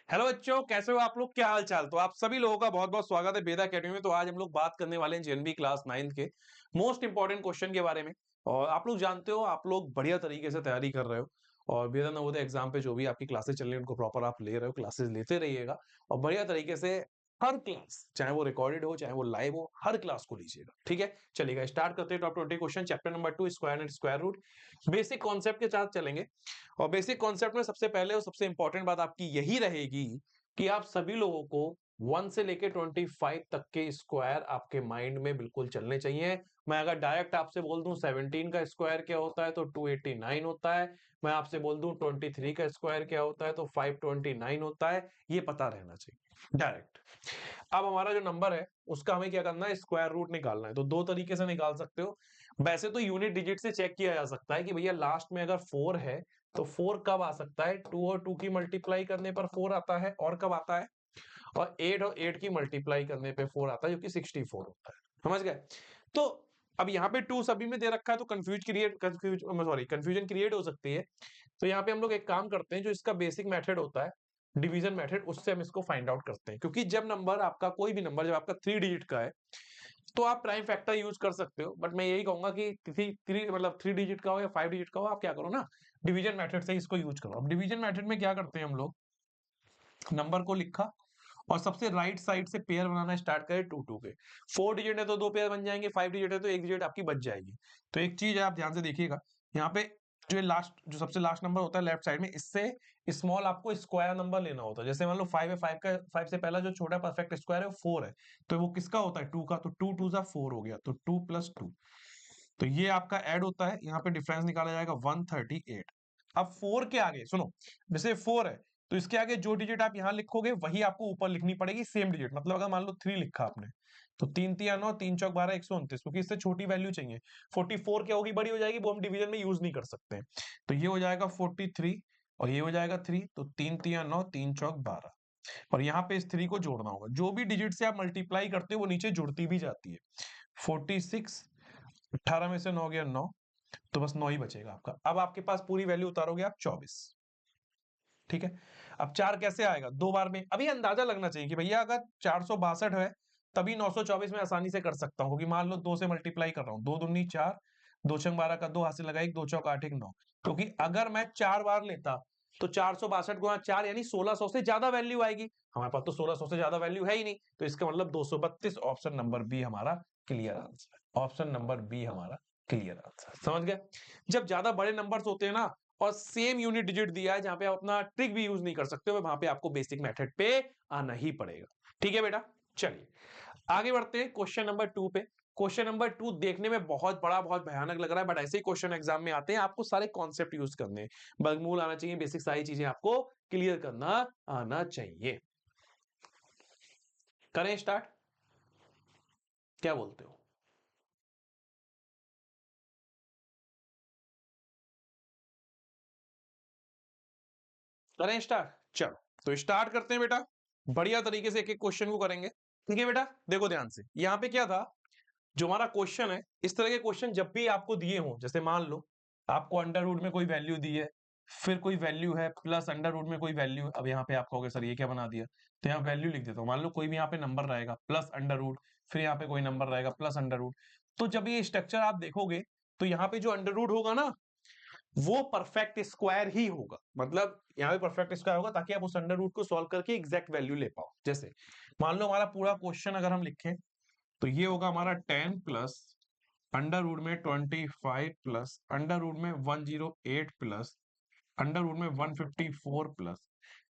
Hello बच्चों, कैसे हो आप लोग? क्या हाल चाल? तो आप सभी लोगों का बहुत बहुत स्वागत है वेदा अकेडमी में। तो आज हम लोग बात करने वाले हैं जेएनबी क्लास 9 के मोस्ट इंपॉर्टेंट क्वेश्चन के बारे में। और आप लोग जानते हो, आप लोग बढ़िया तरीके से तैयारी कर रहे हो और वेदा नवोदय एग्जाम पे जो भी आपकी क्लासेस चल रही है उनको प्रॉपर आप ले रहे हो, क्लासेस लेते रहिएगा और बढ़िया तरीके से हर क्लास, चाहे वो रिकॉर्डेड हो चाहे वो लाइव हो, हर क्लास को लीजिएगा। ठीक है, चलिएगा स्टार्ट करते हैं। Top 20 question, chapter number 2, square and square root. Basic concept के साथ चलेंगे और बेसिक कॉन्सेप्ट में सबसे पहले और सबसे इंपॉर्टेंट बात आपकी यही रहेगी कि आप सभी लोगों को 1 से लेके 25 तक के स्क्वायर आपके माइंड में बिल्कुल चलने चाहिए। मैं अगर डायरेक्ट आपसे बोल दूं 17 का स्क्वायर क्या होता है तो 289 होता है। मैं आपसे बोल दूं 23 का स्क्वायर क्या होता है तो 529 होता है। ये पता रहना चाहिए डायरेक्ट। अब हमारा जो नंबर है उसका हमें क्या करना है, स्क्वायर रूट निकालना है। तो दो तरीके से निकाल सकते हो। वैसे तो यूनिट डिजिट से चेक किया जा सकता है कि भैया लास्ट में अगर 4 है तो 4 कब आ सकता है, 2 और 2 की मल्टीप्लाई करने पर 4 आता है, और कब आता है, और 8 की मल्टीप्लाई करने पे 4 आता है जो कि 64 होता है। समझ गए? तो अब यहाँ पे 2 सभी में दे रखा है तो कंफ्यूजन क्रिएट हो सकती है। तो यहाँ पे हम लोग एक काम करते हैं, जो इसका बेसिक मेथड होता है डिवीजन मेथड, उससे हम इसको फाइंड आउट करते हैं। क्योंकि जब नंबर आपका, कोई भी नंबर जब आपका 3 डिजिट का है तो आप प्राइम फैक्टर यूज कर सकते हो, बट मैं यही कहूंगा कि मतलब 3 डिजिट का हो या 5 डिजिट का हो, आप क्या करो ना, डिवीजन मेथड से इसको यूज करो। अब डिवीजन मेथड में क्या करते हैं हम लोग, नंबर को लिखा और सबसे राइट साइड से पेयर बनाना स्टार्ट करें 2 2 के। 4 डिजिट है तो 2 पेयर बन जाएंगे, 5 डिजिट है तो 1 डिजिट आपकी बच जाएगी। तो एक चीज है, आप ध्यान से देखिएगा, यहाँ पे जो सबसे लास्ट नंबर होता है लेफ्ट साइड में, इससे स्मॉल आपको स्क्वायर नंबर लेना होता है। जैसे मान लो 5 है, 5 से पहला जो छोटा परफेक्ट स्क्वायर है वो 4 है, तो वो किसका होता है, 2 का। तो 2 2 4 हो गया, तो 2 + 2, तो ये आपका ऐड होता है। यहाँ पे डिफरेंस निकाला जाएगा 138। अब 4 के आगे सुनो, जैसे 4 है तो इसके आगे जो डिजिट आप यहाँ लिखोगे वही आपको ऊपर लिखनी पड़ेगी, सेम डिजिट। मतलब अगर मान लो 3 लिखा आपने तो 3 3 9, 3 चौक 12, 129, क्योंकि इससे छोटी वैल्यू चाहिए। 44 क्या होगी, बड़ी हो जाएगी, वो हम डिवीजन में यूज नहीं कर सकते। तो ये हो जाएगा 43 और ये हो जाएगा 3, तो 3 3 9, 3 चौक 12, और यहाँ पे इस 3 को जोड़ना होगा। जो भी डिजिट से आप मल्टीप्लाई करते हो वो नीचे जुड़ती भी जाती है। 46, 18 में से 9 गया 9, तो बस 9 ही बचेगा आपका। अब आपके पास पूरी वैल्यू उतारोगे आप 24। ठीक है, अब 4 कैसे आएगा, 2 बार में। अभी अंदाजा लगना चाहिए कि भैया अगर 462 है तभी 924 में आसानी से कर सकता हूं, क्योंकि मान लो 2 से मल्टीप्लाई कर रहा हूं, 2 दूनी 4, 2 छंग 12 का 2, हाथ से लगा 1, 2 चौक 8 1 9। क्योंकि अगर मैं 4 बार लेता तो 462 गुणा 4 यानी 1600 से ज्यादा वैल्यू आएगी। हमारे पास तो 1600 से ज्यादा वैल्यू है ही नहीं, तो इसका मतलब 232। ऑप्शन नंबर बी हमारा क्लियर आंसर है। ऑप्शन नंबर बी हमारा क्लियर आंसर। समझ गए? जब ज्यादा बड़े नंबर्स होते हैं ना और सेम यूनिट डिजिट दिया है जहां पे आप अपना ट्रिक भी यूज नहीं कर सकते हो, वहां पे आपको बेसिक मेथड पे आना ही पड़ेगा। ठीक है बेटा, चलिए आगे बढ़ते हैं क्वेश्चन नंबर 2 पे। क्वेश्चन नंबर 2 देखने में बहुत बड़ा, बहुत भयानक लग रहा है, बट ऐसे ही क्वेश्चन एग्जाम में आते हैं। आपको सारे कॉन्सेप्ट यूज करने हैं, वर्गमूल आना चाहिए, बेसिक सारी चीजें आपको क्लियर करना आना चाहिए। करें स्टार्ट, क्या बोलते हो? करें स्टार्ट, चलो तो स्टार्ट करते हैं बेटा। बढ़िया तरीके से एक एक क्वेश्चन को करेंगे। ठीक है बेटा, देखो ध्यान से, यहाँ पे क्या था, जो हमारा क्वेश्चन है, इस तरह के क्वेश्चन जब भी आपको दिए हों, जैसे मान लो आपको अंडर रूट में कोई वैल्यू दी है, फिर कोई वैल्यू है प्लस अंडर रूट में कोई वैल्यू है। अब यहाँ पे आप कहोगे सर ये क्या बना दिया, तो यहाँ वैल्यू लिख देता हूँ। मान लो कोई भी यहाँ पे नंबर रहेगा प्लस अंडर रूट, फिर यहाँ पे कोई नंबर रहेगा प्लस अंडर रूट। तो जब ये स्ट्रक्चर आप देखोगे तो यहाँ पे जो अंडर रूट होगा ना, वो परफेक्ट स्क्वायर ही होगा। मतलब यहाँ पे परफेक्ट स्क्वायर होगा ताकि आप उस अंडर रूट को सॉल्व करके एग्जैक्ट वैल्यू ले पाओ। जैसे मान लो हमारा पूरा क्वेश्चन अगर हम लिखें तो ये होगा हमारा 10 प्लस अंडर रूट में 25 प्लस अंडर रूट में 108 प्लस अंडर रूट में 154 प्लस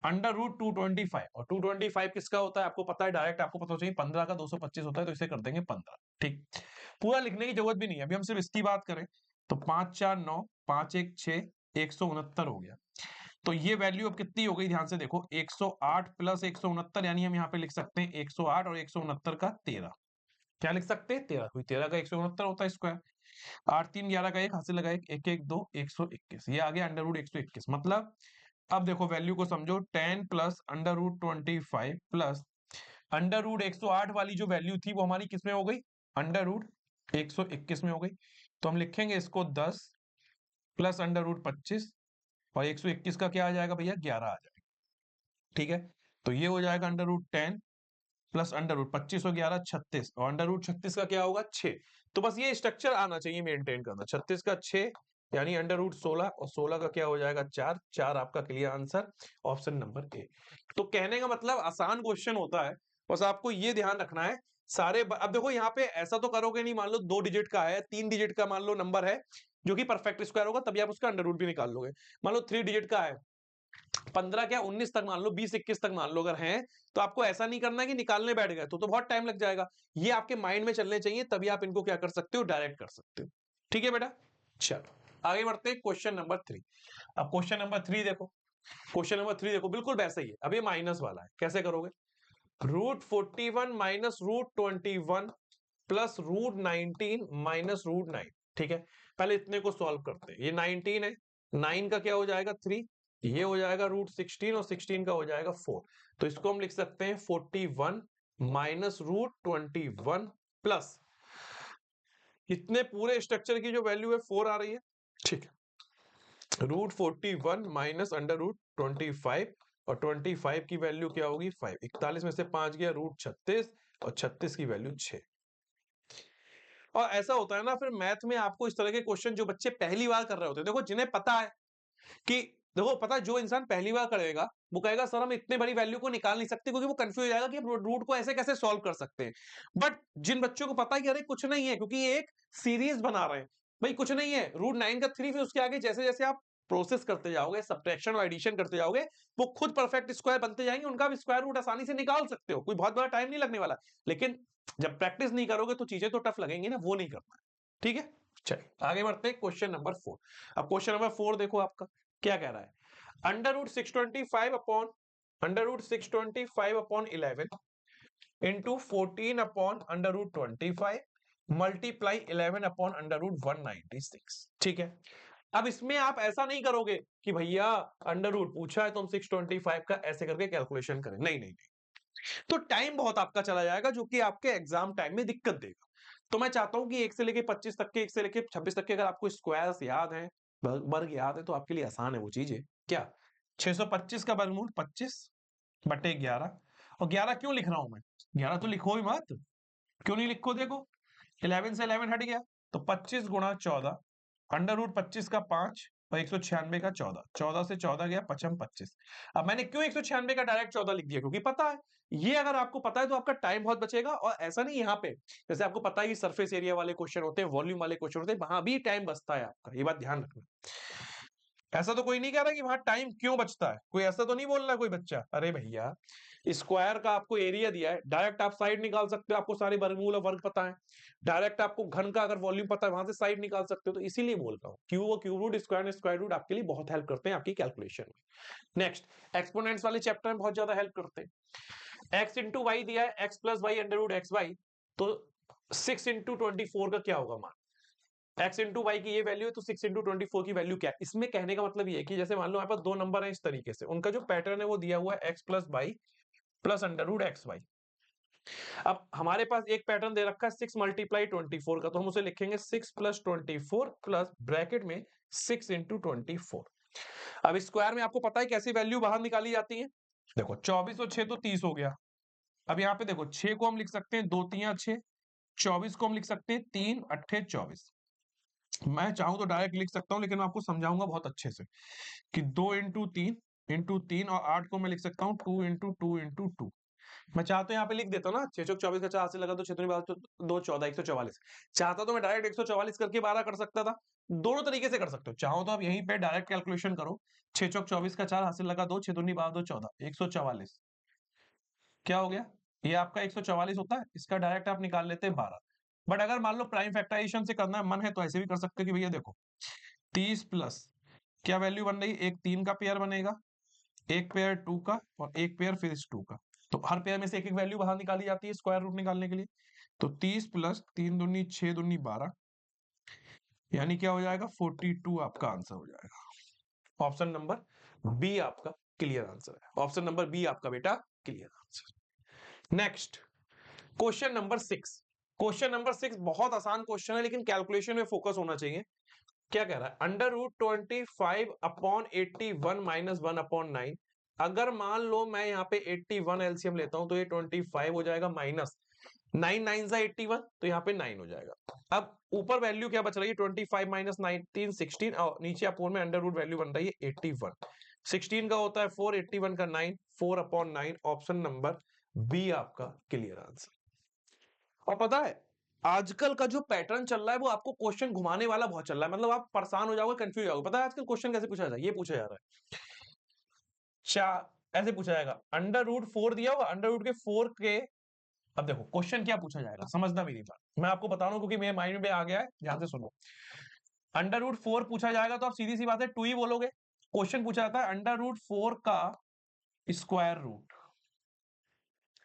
अंडर रूट 225। और 225 किसका होता है आपको पता है, डायरेक्ट आपको पता चाहिए 15 का 225 होता है, तो इसे कर देंगे 15। ठीक, पूरा लिखने की जरूरत भी नहीं है, अभी हम सिर्फ इसकी बात करें तो 5 4 9, 5 1 6, 169 हो गया। तो ये वैल्यू अब कितनी हो गई, ध्यान से देखो, 108 प्लस 169, यानी हम यहाँ पे लिख सकते हैं 108 और 169 का 13। क्या लिख सकते हैं, 13, क्योंकि 13 का 169 होता है स्क्वायर। 8 3 11 का 1, हाथ से लगा 1 1 1 2, 121, ये आ गया अंडर रूट 121। मतलब अब देखो वैल्यू को समझो, 10 plus under root 25 plus under root 108 वाली जो वैल्यू थी वो हमारी किस में हो गई, अंडर रूट 121 में हो गई। तो हम लिखेंगे इसको 10 प्लस अंडर रूट 25, और 121 का क्या आ जाएगा भैया, 11 आ जाएगा। ठीक है, तो ये हो जाएगा under root 10 plus under root 25 और 11 36, और अंडर रूट 36 का क्या होगा 6। तो बस ये स्ट्रक्चर आना चाहिए मेंटेन करना, 36 का 6 यानी अंडर रूट 16, और 16 का क्या हो जाएगा 4, 4 आपका clear answer option number A. तो कहने का मतलब आसान क्वेश्चन होता है, बस आपको ये ध्यान रखना है अब देखो यहाँ पे ऐसा तो करोगे नहीं, मान लो 2 डिजिट का है, 3 डिजिट का मान लो नंबर है जो कि परफेक्ट स्क्वायर होगा, तभी आप उसका अंडर रूट भी निकाल लोगे। मान लो 3 डिजिट का है, 15 क्या 19 तक मान लो, 20 21 तक मान लो अगर हैं, तो आपको ऐसा नहीं करना है कि निकालने बैठ गए तो बहुत टाइम लग जाएगा। ये आपके माइंड में चलने चाहिए, तभी आप इनको क्या कर सकते हो, डायरेक्ट कर सकते हो। ठीक है बेटा, चलो आगे बढ़ते हैं क्वेश्चन नंबर 3। अब क्वेश्चन नंबर 3 देखो, क्वेश्चन नंबर 3 देखो बिल्कुल वैसा ही है। अब ये माइनस वाला है, कैसे करोगे, √41 माइनस √21 प्लस √19 माइनस √9। ठीक है, पहले इतने को सॉल्व करते हैं। ये 19 है, 9 का क्या हो जाएगा 3, ये हो जाएगा √16 और 16 का हो जाएगा 4। तो इसको हम लिख सकते हैं 41 माइनस √21 प्लस इतने पूरे स्ट्रक्चर की जो वैल्यू है 4 आ रही है। ठीक है, √41 माइनस अंडर √25 और 25 की वैल्यू क्या होगी 5, 41 में से 5 गया √36 और 36 की वैल्यू 6। और ऐसा होता है ना फिर मैथ में आपको इस तरह के क्वेश्चन जो बच्चे पहली बार कर रहे होते हैं, देखो जिन्हें पता है कि देखो पता है, जो इंसान पहली बार करेगा वो कहेगा सर हम इतने बड़ी वैल्यू को निकाल नहीं सकते, क्योंकि वो कंफ्यूज हो जाएगा कि रूट को ऐसे कैसे सॉल्व कर सकते हैं। बट जिन बच्चों को पता है कि अरे कुछ नहीं है, क्योंकि ये एक सीरीज बना रहे हैं, भाई कुछ नहीं है, √9 का 3, फिर उसके आगे जैसे जैसे आप प्रोसेस करते जाओगे, सब्ट्रैक्शन और एडिशन करते जाओगे, वो खुद परफेक्ट स्क्वायर बनते जाएंगे, उनका भी स्क्वायर रूट आसानी से निकाल सकते हो, कोई बहुत बड़ा टाइम नहीं लगने वाला। लेकिन जब प्रैक्टिस नहीं करोगे तो चीजें तो टफ लगेंगी ना, वो नहीं करना है। ठीक है, चलिए आगे बढ़ते हैं क्वेश्चन नंबर 4। अब क्वेश्चन नंबर 4 देखो आपका क्या कह रहा है, under root 625 upon 11 into 14 upon under root 25 multiply 11 upon under root 196। ठीक है, अब इसमें आप ऐसा नहीं करोगे कि भैया अंडर रूट पूछा है तो हम 625 का ऐसे करके कैलकुलेशन करें, नहीं नहीं नहीं, तो टाइम बहुत आपका चला जाएगा जो कि आपके एग्जाम टाइम में दिक्कत देगा। तो मैं चाहता हूं कि 1 से लेके 25 तक के, 1 से लेके 26 तक के अगर आपको स्क्वायर्स याद है, वर्ग याद है, तो आपके लिए आसान है वो चीजें। क्या 625 का वर्गमूल 25/11, और 11 क्यों लिख रहा हूं मैं, 11 तो लिखो ही मत, क्यों नहीं लिखो, देखो 11 से 11 हट गया तो 25 गुणा 14, अंडर रूट 25 का 5 और 196 का 14, 14 से 14 गया 25। अब मैंने क्यों 196 का डायरेक्ट 14 लिख दिया, क्योंकि पता है, ये अगर आपको पता है तो आपका टाइम बहुत बचेगा। और ऐसा नहीं यहाँ पे, जैसे आपको पता है कि सरफेस एरिया वाले क्वेश्चन होते हैं, वॉल्यूम वाले क्वेश्चन होते हैं, वहां भी टाइम बचता है आपका, ये बात ध्यान रखना। ऐसा तो कोई नहीं कह रहा कि वहां टाइम क्यों बचता है, कोई ऐसा तो नहीं बोल रहा कोई बच्चा, अरे भैया स्क्वायर का आपको एरिया दिया है, डायरेक्ट आप साइड निकाल सकते हो, आपको सारे वर्गमूल और वर्ग पता है, डायरेक्ट आपको घन का अगर वॉल्यूम पता है वहां से साइड निकाल सकते हो, तो इसीलिए बोल रहा हूँ क्यूब और cube root, square square root आपके लिए बहुत हेल्प करते हैं आपकी कैलकुलेशन में। नेक्स्ट एक्सपोनेंट्स वाले चैप्टर में बहुत ज्यादा हेल्प करते हैं। एक्स इंटू वाई दिया है, X plus Y under root X Y, तो 6 इंटू 24 का क्या होगा मान, एक्स इंटू वाई की ये वैल्यू है तो 6 इंटू 24 की वैल्यू क्या है। इसमें कहने का मतलब ये है कि जैसे मान लो हमारे पास दो नंबर है, इस तरीके से उनका जो पैटर्न है वो दिया हुआ है X plus Y plus under root X Y. अब हमारे पास एक पैटर्न दे रखा है 6 मल्टीप्लाई 24 का, तो हम उसे लिखेंगे 6 प्लस 24 प्लस ब्रैकेट में 6 इंटू 24। अब स्क्वायर में आपको पता है कैसी वैल्यू बाहर निकाली जाती है, देखो 24 और 6 तो 30 हो गया। अब यहाँ पे देखो 6 को हम लिख सकते हैं 2 3 6, 24 को हम लिख सकते हैं 3 8 24। मैं चाहूं तो डायरेक्ट लिख सकता हूं, लेकिन मैं आपको समझाऊंगा बहुत अच्छे से कि 2 इंटू 3 और 8 को मैं लिख सकता हूँ 2 इंटू 2 इंटू 2। मैं चाहता हूँ यहाँ पे लिख देता हूँ ना, 6 चौक 24 का 4 से लगा तो 6 2 14 144। चाहता तो मैं डायरेक्ट 144 करके 12 कर सकता था, दोनों तरीके से कर सकते हो। चाहो तो आप यहीं पे डायरेक्ट कैलकुलेशन करो, 6 चौक 24 का 4 हासिल लगा 2, 6 दूनी 12 2 14 144। क्या हो गया, ये आपका 144 होता है, इसका डायरेक्ट आप निकाल लेते हैं 12। बट अगर मान लो प्राइम फैक्टराइजेशन से करना मन है तो ऐसे भी कर सकते हो कि भैया देखो 30 प्लस क्या वैल्यू बन रही, एक 3 का पेयर बनेगा, एक पेयर 2 का और एक पेयर फिर इस 2 का, तो हर पेयर में से एक एक वैल्यू बाहर निकाली जाती है स्क्वायर रूट निकालने के लिए। तो 30 प्लस 3 दूनी 6 दूनी 12, यानी क्या हो जाएगा 42 आपका आंसर हो जाएगा। ऑप्शन नंबर बी आपका क्लियर आंसर है, ऑप्शन नंबर बी आपका बेटा clear answer. Next question number 6। Question number 6 बहुत आसान क्वेश्चन है, लेकिन कैलकुलेशन में फोकस होना चाहिए। क्या कह रहा है, under root 25 upon 81 minus 1 upon 9 अगर मान लो मैं यहाँ पे 81 एलसीएम लेता हूं तो ये 25 हो जाएगा माइनस 9 9 जा 81 तो यहाँ पे 9 हो जाएगा। अब ऊपर वैल्यू क्या बच रही है 25 माइनस 19 16 और नीचे अपोन में अंडर रूट वैल्यू बन रही है 81। 16 का होता है 4, 81 का 9, 4/9 ऑप्शन नंबर बी आपका क्लियर आंसर। और पता है आजकल का जो पैटर्न चल रहा है वो आपको क्वेश्चन घुमाने वाला बहुत चल रहा है, मतलब आप परेशान हो जाओगे, कंफ्यूज हो जाओगे। पता है आजकल क्वेश्चन कैसे पूछा जाता है, ये पूछा जा रहा है ऐसे पूछा जाएगा, अंडर रूट 4 दिया होगा, अंडर रूट के 4 के, अब देखो क्वेश्चन क्या पूछा जाएगा, समझना मेरी बात, मैं आपको बता रहा हूं क्योंकि मेरे माइंड में आ गया है, ध्यान से सुनो। अंडर रूट 4 पूछा जाएगा तो आप सीधी सी बात है 2 ही बोलोगे। क्वेश्चन पूछा जाता है अंडर रूट 4 का स्क्वायर रूट,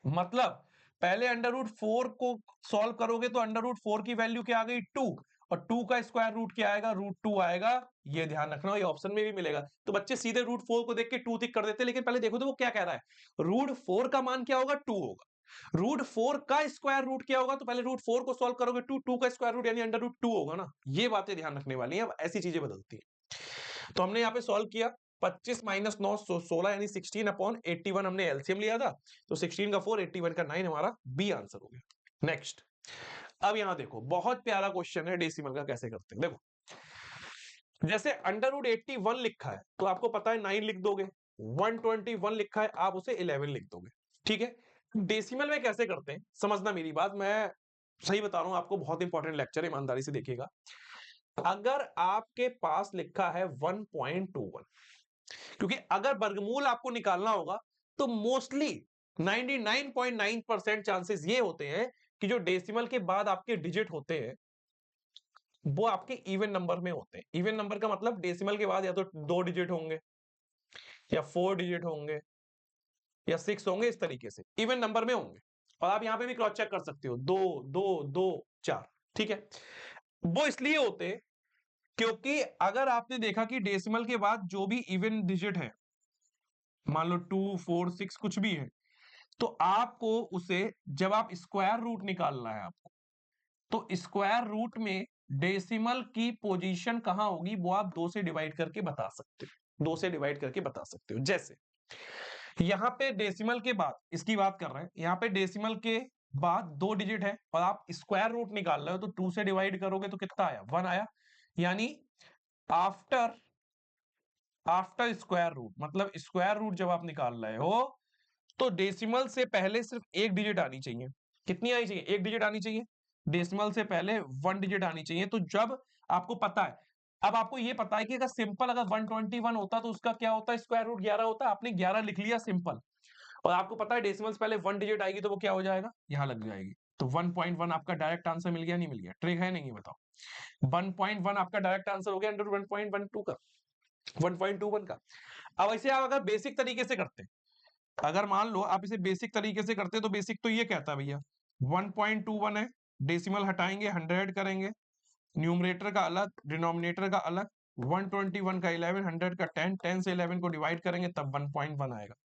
मतलब पहले अंडर रूट 4 को सॉल्व करोगे तो अंडर रूट 4 की वैल्यू क्या आ गई 2, और 2 का स्क्वायर रूट क्या आएगा रूट 2 आएगा। ये ध्यान रखना, ये ऑप्शन में भी मिलेगा। तो बच्चे सीधे रूट 4 को देख के 2 टिक कर देते, लेकिन पहले देखो तो वो क्या कह रहा है, रूट 4 का मान क्या होगा 2 होगा, रूट 4 का स्क्वायर रूट क्या होगा, तो पहले रूट 4 को सॉल्व करोगे 2, 2 का स्क्वायर रूट यानी अंडर रूट 2 होगा ना। ये बातें ध्यान रखने वाली हैं, अब ऐसी चीजें बदलती है। तो हमने यहाँ पे सॉल्व किया 25 माइनस 9 16 यानी 16/81 हमने एलसीएम लिया था, तो 16 का 4, 81 का 9 हमारा बी आंसर हो गया। नेक्स्ट, अब यहां देखो बहुत प्यारा क्वेश्चन है, डेसिमल का कैसे करते हैं देखो। जैसे अंडर रूट 81 लिखा है तो आपको पता है 9 लिख दोगे, 121 लिखा है आप उसे 11 लिख दोगे, ठीक है। डेसिमल में कैसे करते हैं समझना मेरी बात, मैं सही बता रहा हूं आपको, बहुत इंपॉर्टेंट लेक्चर है, ईमानदारी से देखिएगा। अगर आपके पास लिखा है 1.21, क्योंकि अगर वर्गमूल आपको निकालना होगा तो मोस्टली 99.9% चांसेस ये होते हैं कि जो डेसिमल के बाद आपके डिजिट होते हैं वो आपके इवन नंबर में होते हैं। इवन नंबर का मतलब डेसिमल के बाद या तो 2 डिजिट होंगे या 4 डिजिट होंगे या 6 होंगे, इस तरीके से इवन नंबर में होंगे। और आप यहां पे भी क्रॉस चेक कर सकते हो, 2 2 2 4, ठीक है। वो इसलिए होते हैं क्योंकि अगर आपने देखा कि डेसिमल के बाद जो भी इवन डिजिट है, मान लो 2 4 6 कुछ भी है, तो आपको उसे जब आप स्क्वायर रूट निकालना है आपको, तो स्क्वायर रूट में डेसिमल की पोजीशन कहां होगी वो आप 2 से डिवाइड करके बता सकते हो, 2 से डिवाइड करके बता सकते हो। जैसे यहां पे डेसिमल के बाद, इसकी बात कर रहे हैं, यहां पे डेसिमल के बाद 2 डिजिट है और आप स्क्वायर रूट निकाल रहे हो, तो 2 से डिवाइड करोगे तो कितना आया 1 आया, यानी आफ्टर आफ्टर स्क्वायर रूट, मतलब स्क्वायर रूट जब आप निकाल रहे हो तो डेसिमल से पहले सिर्फ एक डिजिट आनी चाहिए। कितनी आनी चाहिए, एक डिजिट आनी चाहिए। डेसिमल से पहले 1 डिजिट आनी चाहिए। तो जब आपको पता है, अब आपको ये पता है कि अगर सिंपल अगर 121 होता तो उसका क्या होता है स्क्वायर रूट 11 होता, आपने 11 लिख लिया सिंपल, और आपको पता है डेसिमल से पहले 1 डिजिट आएगी तो वो क्या हो जाएगा, यहाँ लग जाएगी। तो 1.1 आपका डायरेक्ट आंसर मिल गया, नहीं मिल गया, ट्रिक है नहीं, बताओ। 1.1 आपका डायरेक्ट आंसर हो गया अंडर 1.12 का, 1.21 का। अब ऐसे आप अगर बेसिक तरीके से करते हैं, अगर मान लो आप इसे बेसिक तरीके से करते तो बेसिक तो ये कहता है भैया 1.21 है, डेसिमल हटाएंगे 100 करेंगे, न्यूमरेटर का अलग डिनोमिनेटर का अलग, 121 का 11, 100 का 10, 10 से 11 को डिवाइड करेंगे तब 1.1 आएगा।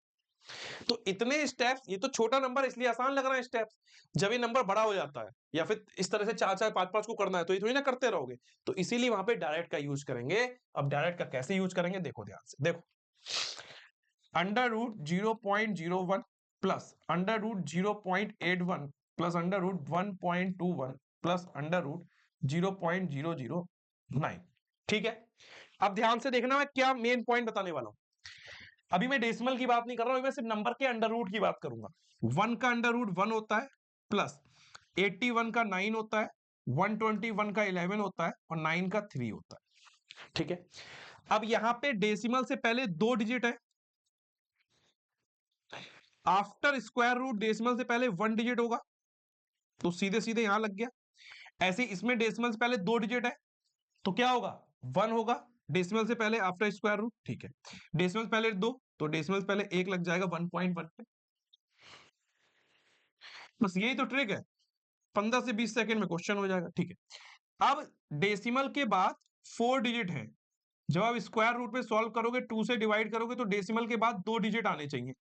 तो इतने स्टेप्स, ये तो छोटा नंबर इसलिए आसान लग रहा है स्टेप्स, जब ये नंबर बड़ा हो जाता है या फिर इस तरह से 4 4 5 5 को करना है तो ये थोड़ी ना करते रहोगे, तो इसीलिए वहां पे डायरेक्ट का यूज करेंगे। अब डायरेक्ट का कैसे यूज करेंगे देखो ध्यान से, देखो under root 0.01 plus under root 0.81 plus under root 1.21 plus under root 0.009, ठीक है। अब ध्यान से देखना मैं क्या मेन पॉइंट बताने वाला हूं, अभी मैं डेसिमल की बात नहीं कर रहा हूं, मैं सिर्फ नंबर के अंडर रूट की बात करूंगा। 1 का अंडर रूट 1 होता है, प्लस 81 का 9 होता है, 121 का 11 होता है और 9 का 3 होता है, ठीक है। अब यहां पे डेसिमल से पहले 2 डिजिट है, आफ्टर स्क्वायर रूट डेसिमल से पहले 1 डिजिट होगा, तो सीधे सीधे यहां लग गया। ऐसे इसमें डेसिमल से पहले 2 डिजिट है तो क्या होगा 1 होगा, डेसिमल से पहले आफ्टर स्क्वायर रूट, ठीक है। डेसिमल से पहले 2 तो डेसिमल से पहले 1 लग जाएगा 1.1 पे। बस यही तो ट्रिक है, 15 से 20 सेकंड में क्वेश्चन हो जाएगा, ठीक है। अब डेसिमल के बाद 4 डिजिट है, जब आप स्क्वायर रूट में सॉल्व करोगे 2 से डिवाइड करोगे तो डेसिमल के बाद 2 डिजिट आने चाहिए,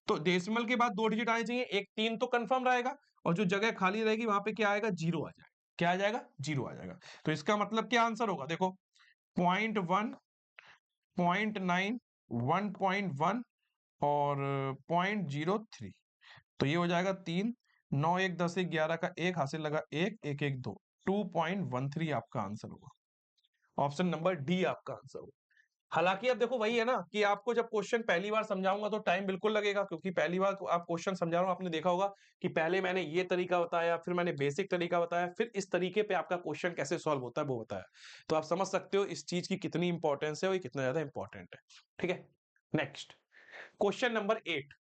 तो डेसिमल के बाद 2 डिजिट आने चाहिए, एक 3 तो कंफर्म रहेगा और जो जगह खाली रहेगी वहां पे क्या आएगा 0 आ जाएगा, क्या आ जाएगा 0 आ जाएगा। तो इसका मतलब क्या आंसर होगा देखो 0.1 0.9 1.1 और 0.03, तो ये हो जाएगा 3, 9 1 10 1 11 का 1 हासिल लगा, 1 1 1 2, 2.13 आपका आंसर होगा। ऑप्शन नंबर डी आपका आंसर होगा। हालांकि अब देखो वही है ना कि आपको जब क्वेश्चन पहली बार समझाऊंगा तो टाइम बिल्कुल लगेगा, क्योंकि पहली बार आप क्वेश्चन समझा रहा हूं, आपने देखा होगा कि पहले मैंने ये तरीका बताया, फिर मैंने बेसिक तरीका बताया, फिर इस तरीके पे आपका क्वेश्चन कैसे सॉल्व होता है वो बताया। तो आप समझ सकते हो इस चीज की कितनी इंपॉर्टेंस है और ये कितना ज्यादा इंपॉर्टेंट है। ठीक है, नेक्स्ट क्वेश्चन नंबर 8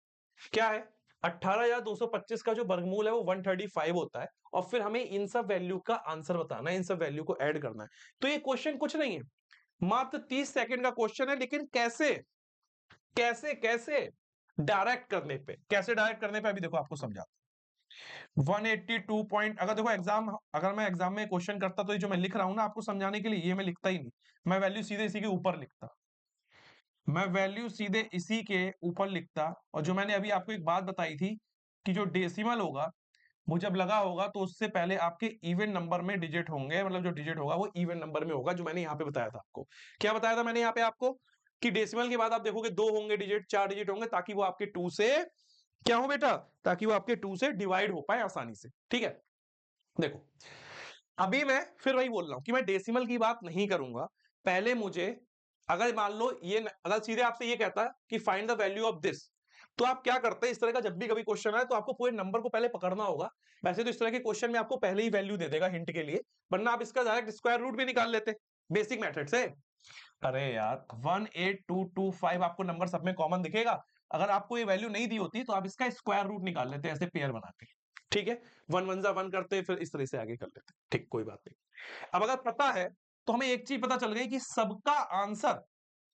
क्या है? 18,225 का जो वर्गमूल है वो 135 होता है, और फिर हमें इन सब वैल्यू का आंसर बताना है, इन सब वैल्यू को ऐड करना है। तो ये क्वेश्चन कुछ नहीं है, मात्र 30 सेकंड का क्वेश्चन है, लेकिन कैसे कैसे कैसे डायरेक्ट करने पे, कैसे डायरेक्ट करने पे अभी देखो आपको समझा। 182 पॉइंट, अगर देखो एग्जाम, अगर मैं एग्जाम में क्वेश्चन करता तो ये जो मैं लिख रहा हूं ना आपको समझाने के लिए, ये मैं लिखता ही नहीं, मैं वैल्यू सीधे इसी के ऊपर लिखता, मैं वैल्यू सीधे इसी के ऊपर लिखता। और जो मैंने अभी आपको एक बात बताई थी कि जो डेसिमल होगा वो जब लगा होगा तो उससे पहले आपके इवन नंबर में डिजिट होंगे, मतलब जो डिजिट होगा वो इवन नंबर में होगा, जो मैंने यहाँ पे बताया था आपको। क्या बताया था मैंने यहाँ पे आपको? कि डेसिमल के बाद आप देखोगे 2 होंगे डिजिट, 4 डिजिट होंगे, ताकि वो आपके 2 से क्या हो बेटा, ताकि वो आपके 2 से डिवाइड हो पाए आसानी से। ठीक है, देखो अभी मैं फिर वही बोल रहा हूं कि मैं डेसिमल की बात नहीं करूंगा। पहले मुझे, अगर मान लो ये अगर सीधे आपसे ये कहता कि find the value of this, तो आप क्या करते हैं? इस तरह का जब भी कभी क्वेश्चन आए तो आपको पूरे नंबर को पहले पकड़ना होगा। वैसे तो इस तरह के क्वेश्चन में आपको पहले ही वैल्यू दे देगा हिंट के लिए, वरना आप इसका डायरेक्ट स्क्वायर रूट भी निकाल लेते बेसिक मेथड से। अरे यार 18225 आपको नंबर सब में कॉमन दिखेगा, अगर आपको ये वैल्यू नहीं दी होती तो आप इसका स्क्वायर रूट निकाल लेते ऐसे पेयर बना के। ठीक है, वन वन जा वन करते फिर इस तरह से आगे कर लेते। ठीक, कोई बात नहीं। अब अगर पता है तो हमें एक चीज पता चल गई कि सबका आंसर,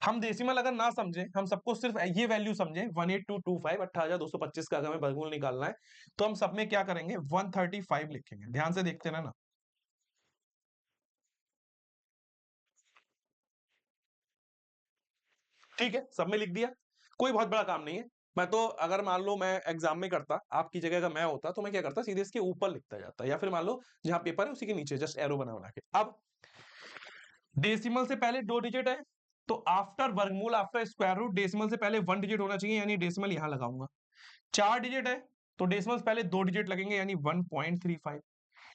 हम डेसिमल अगर ना समझे, हम सबको सिर्फ ये वैल्यू समझे 18225, 18,225 का अगर हमें वर्गमूल निकालना है, तो हम सब में क्या करेंगे? 135 लिखेंगे। ध्यान से देखते ना। ठीक है, सब में लिख दिया, कोई बहुत बड़ा काम नहीं है। मैं तो अगर मान लो मैं एग्जाम में करता, आपकी जगह अगर मैं होता तो मैं क्या करता, सीधे इसके ऊपर लिखता जाता, या फिर मान लो जहां पेपर है उसी के नीचे जस्ट एरो बना बना के। अब डेसिमल से पहले 2 डिजिट है, तो आफ्टर वर्गमूल, आफ्टर स्क्वायर रूट, डेसिमल से पहले 1 डिजिट होना चाहिए, यानी डेसिमल यहां लगाऊंगा। 4 डिजिट है तो डेसिमल से पहले 2 डिजिट लगेंगे, यानी 1.35।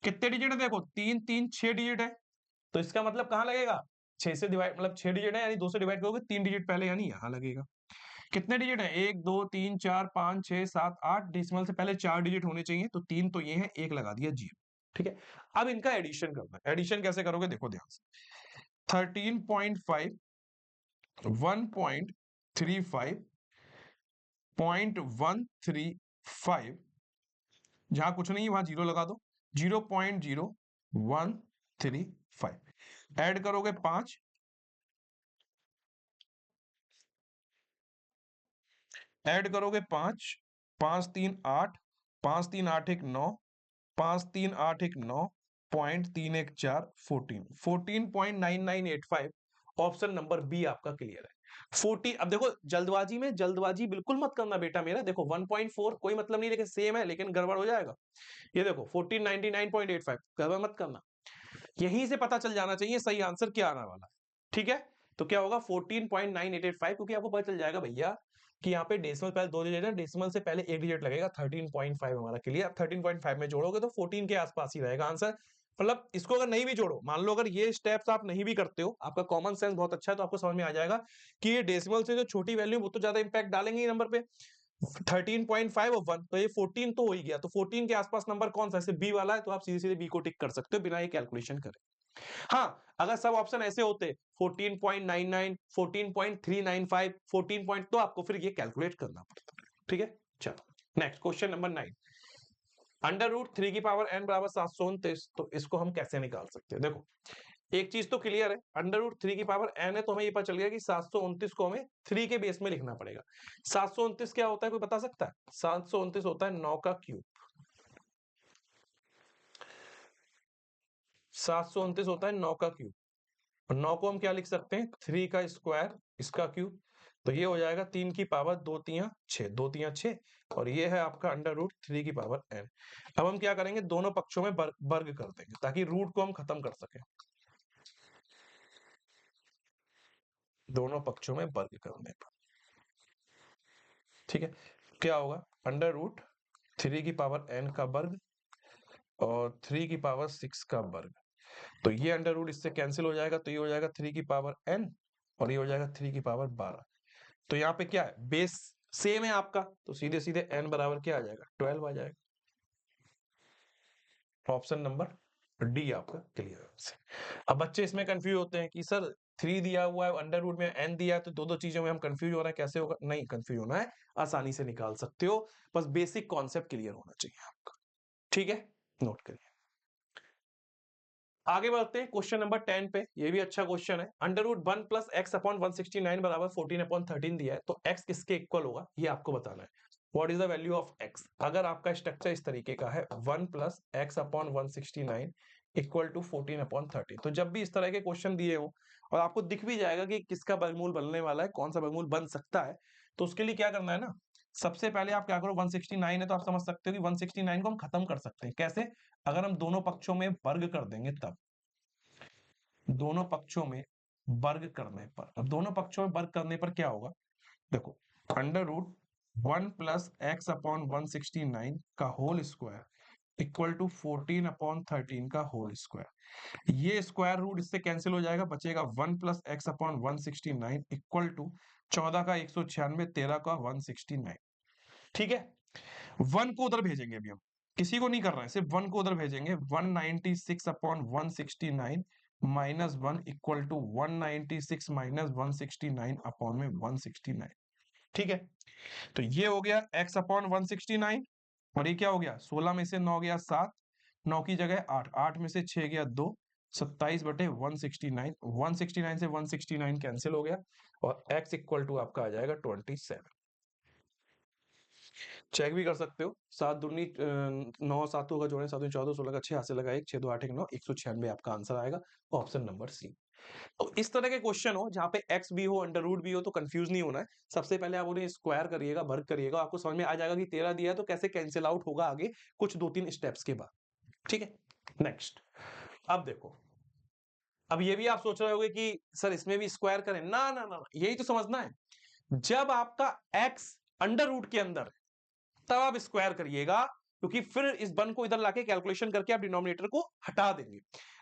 कितने डिजिट है देखो, 3 3 6 डिजिट है, तो इसका मतलब कहां लगेगा? 6 से डिवाइड, मतलब 6 डिजिट है यानी 2 से डिवाइड करोगे, 3 डिजिट पहले, यानी यहां लगेगा। कितने डिजिट है? 1 2 3 4 5 6 7 8, डेसिमल से पहले 4 डिजिट होने चाहिए, तो 3 तो ये है, 1 लगा दिया, 0। ठीक है, अब इनका एडिशन करना है। एडिशन कैसे करोगे देखो ध्यान से। 13.5, 1.35, 0.135, जहां कुछ नहीं वहां 0 लगा दो, 0.0135। ऐड करोगे 5, ऐड करोगे 5, 5 3 8, 5 3 8 1 9, 5 3 8 1 9, 0.314, 14 ऑप्शन नंबर बी आपका क्लियर है। 40, अब देखो जल्दबाजी में, जल्दबाजी बिल्कुल मत करना बेटा मेरा। देखो 1.4 कोई मतलब नहीं, लेकिन सेम है, लेकिन गड़बड़ हो जाएगा। ये देखो 1499.85, गड़बड़ मत करना। यहीं से पता चल जाना चाहिए सही आंसर क्या आने वाला है। ठीक है, तो क्या होगा 14.9885, क्योंकि आपको पता चल जाएगा भैया कि यहाँ पे डेसिमल पहले 2 डिजिट है, डेसिमल से पहले 1 डिजिट लगेगा। 13.5 हमारा क्लियर। 13.5 में जोड़ोगे तो 14 के आसपास ही रहेगा आंसर। मतलब इसको अगर नहीं भी जोड़ो, मान लो अगर ये स्टेप्स आप नहीं भी करते हो, आपका कॉमन सेंस बहुत अच्छा है, तो आपको समझ में आ जाएगा कि ये डेसिमल से जो छोटी वैल्यू वो तो ज्यादा इंपैक्ट डालेंगे ही नंबर पे। 13.5 और 1, तो ये 14 तो हो ही गया। तो 14 के आसपास नंबर कौन सा? बी वाला है, तो आप सीधे सीधे बी को टिक कर सकते हो बिना ये कैलकुलेशन करे। हाँ, अगर सब ऑप्शन ऐसे होते 14.99, 14.395, 14 पॉइंट, तो आपको फिर ये कैलकुलेट करना पड़ता। ठीक है, चलो next question number 9। Under root 3 की पावर n बराबर 729, तो इसको हम कैसे निकाल सकते हैं? देखो एक चीज तो क्लियर है, अंडर रूट 3 की पावर n है, तो हमें ये पता चल गया कि 729 को हमें 3 के बेस में लिखना पड़ेगा। 729 क्या होता है, कोई बता सकता है? 729 होता है 9 का क्यूब। 729 होता है 9 का क्यूब, और 9 को हम क्या लिख सकते हैं? 3 का स्क्वायर, इसका क्यूब। तो ये हो जाएगा 3 की पावर 2 तिया 6, 2 तिया 6, और ये है आपका अंडर रूट 3 की पावर n। अब हम क्या करेंगे? दोनों पक्षों में वर्ग कर देंगे, ताकि रूट को हम खत्म कर सके। दोनों पक्षों में वर्ग करने पर ठीक है, क्या होगा अंडर रूट 3 की पावर n का वर्ग और 3 की पावर 6 का वर्ग। तो ये अंडर रूट इससे कैंसिल हो जाएगा, तो ये हो जाएगा 3 की पावर n और ये हो जाएगा 3 की पावर 12। तो यहाँ पे क्या है, बेस सेम है आपका, तो सीधे सीधे n बराबर क्या आ जाएगा, 12 आ जाएगा। ऑप्शन नंबर डी आपका क्लियर है। अब बच्चे इसमें कंफ्यूज होते हैं कि सर 3 दिया हुआ है, अंडर रूट में n दिया है, तो दो चीजों में हम कंफ्यूज हो रहे हैं, कैसे होगा? नहीं कंफ्यूज होना है, आसानी से निकाल सकते हो, बस बेसिक कॉन्सेप्ट क्लियर होना चाहिए आपका। ठीक है, नोट करिए। आगे बढ़ते हैं क्वेश्चन नंबर 10 पे। ये भी अच्छा क्वेश्चन है। Under root 1 plus X upon 169 बराबर 14 अपॉन 13 दिया है, तो x किसके इक्वल होगा ये आपको बताना है। What is the value of x? अगर आपका स्ट्रक्चर इस तरीके का है 1 plus X upon 169 equal to 14 upon 13, तो जब भी इस तरह के क्वेश्चन दिए हो और आपको दिख भी जाएगा कि किसका वर्गमूल बनने वाला है, कौन सा वर्गमूल बन सकता है, तो उसके लिए क्या करना है ना, सबसे पहले आप क्या करो, 169 है तो आप समझ सकते हो कि 169 को हम खत्म कर सकते हैं। कैसे? अगर हम दोनों पक्षों में वर्ग कर देंगे तब, दोनों पक्षों में वर्ग करने पर, अब दोनों पक्षों में वर्ग करने पर क्या होगा, देखो under root 1 plus X upon 169 का whole square equal to 14 upon 13 का होल स्क्वायर। ये स्क्वायर रूट इससे कैंसिल हो जाएगा, बचेगा 1 plus X upon 169 equal to 14 का 196, 13 का 169। ठीक है, 1 को उधर भेजेंगे, अभी हम किसी को नहीं कर रहे हैं, सिर्फ 1 को उधर भेजेंगे। 196 upon 169 minus 1 equal to 196 minus 169 upon में 169। ठीक है, तो ये हो गया x अपॉन 169 और ये क्या हो गया, 16 में से 9 गया 7, 9 की जगह 8, 8 में से 6 गया 2, 27 बटे 169, 169 से 169 कैंसिल हो गया और x इक्वल टू आपका आ जाएगा 27। चेक भी कर सकते हो, 7 दूनी 9, 7 होगा जोड़े, 7 14, 16 का 6 हाथ से लगा 1, 6 2 8 1 9, 196 आपका आंसर आएगा, ऑप्शन नंबर सी। तो इस तरह के क्वेश्चन हो जहां पे x भी हो, अंडर रूट भी हो, तो कंफ्यूज नहीं होना है। सबसे पहले आप उन्हें स्क्वायर करिएगा, वर्ग करिएगा, आपको समझ में आ जाएगा कि 13 दिया है तो कैसे कैंसिल आउट होगा आगे कुछ 2-3 स्टेप्स के बाद। ठीक है, नेक्स्ट। अब देखो, अब ये भी आप सोच रहे होगे कि सर इसमें भी स्क्वायर करें, ना ना ना, यही तो समझना है। जब आपका x अंडर रूट के अंदर है तब आप स्क्वायर करिएगा, क्योंकि फिर इस वन को इधर लाके कैलकुलेशन करके आप डिनोमिनेटर को हटा देंगे।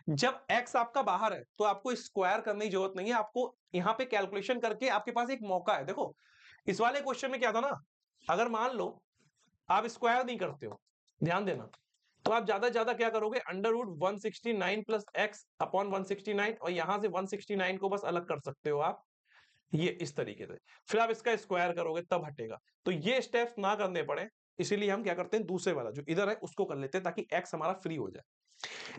जब x आपका बाहर है तो आपको स्क्वायर करने की जरूरत नहीं है, आपको यहां पे कैलकुलेशन करके आपके पास एक मौका है। देखो इस वाले क्वेश्चन में क्या था ना, अगर मान लो आप स्क्वायर नहीं करते हो, ध्यान देना, तो आप ज्यादा से ज्यादा क्या करोगे, under root 169 plus X upon 169 और यहां से 169 को बस अलग कर सकते हो आप, ये इस तरीके से, फिर आप इसका स्क्वायर करोगे तब हटेगा। तो ये स्टेप्स ना करने पड़े, इसीलिए हम क्या करते हैं, दूसरे वाला जो इधर है उसको कर लेते हैं ताकि x हमारा फ्री हो जाए।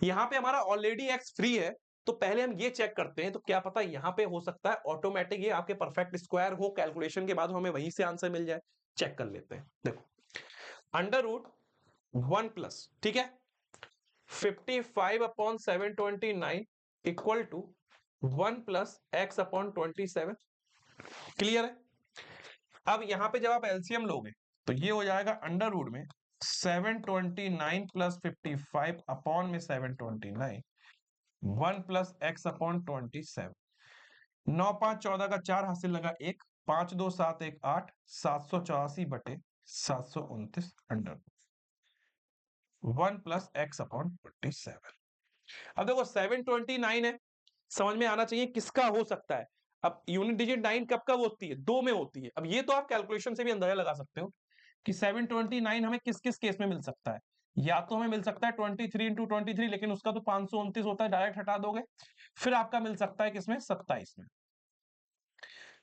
यहाँ पे हमारा ऑलरेडी x फ्री है, तो पहले हम ये चेक करते हैं, तो क्या पता यहाँ पे हो सकता है ऑटोमेटिक ये आपके परफेक्ट स्क्वायर हो, कैलकुलेशन के बाद हमें वहीं से आंसर मिल जाए। चेक कर लेते हैं। देखो अंडर रूट 1 प्लस, ठीक है, 55 upon 729 equal to 1 plus X upon 27। Clear है? अब यहां पे जब आप एलसीएम लोगे तो ये हो जाएगा अंडर रूट में 729 प्लस 55 अपॉन में 729, 1 प्लस एक्स अपॉन 27। 9 5 14 का 4 हासिल लगा 1, 5 2 7 1 8, 784 बटे 729 अंडर 1 प्लस एक्स अपॉन 27। अब देखो 729 है, समझ में आना चाहिए किसका हो सकता है। अब यूनिट डिजिट 9 कब कब होती है, 2 में होती है। अब ये तो आप कैलकुलेशन से भी अंदाजा लगा सकते हो कि 729 हमें किस किस केस में मिल सकता है। या तो हमें मिल सकता है 23 इंटू 23, लेकिन उसका तो 529 होता है, डायरेक्ट हटा दोगे। फिर आपका मिल सकता है किसमें, 27 में।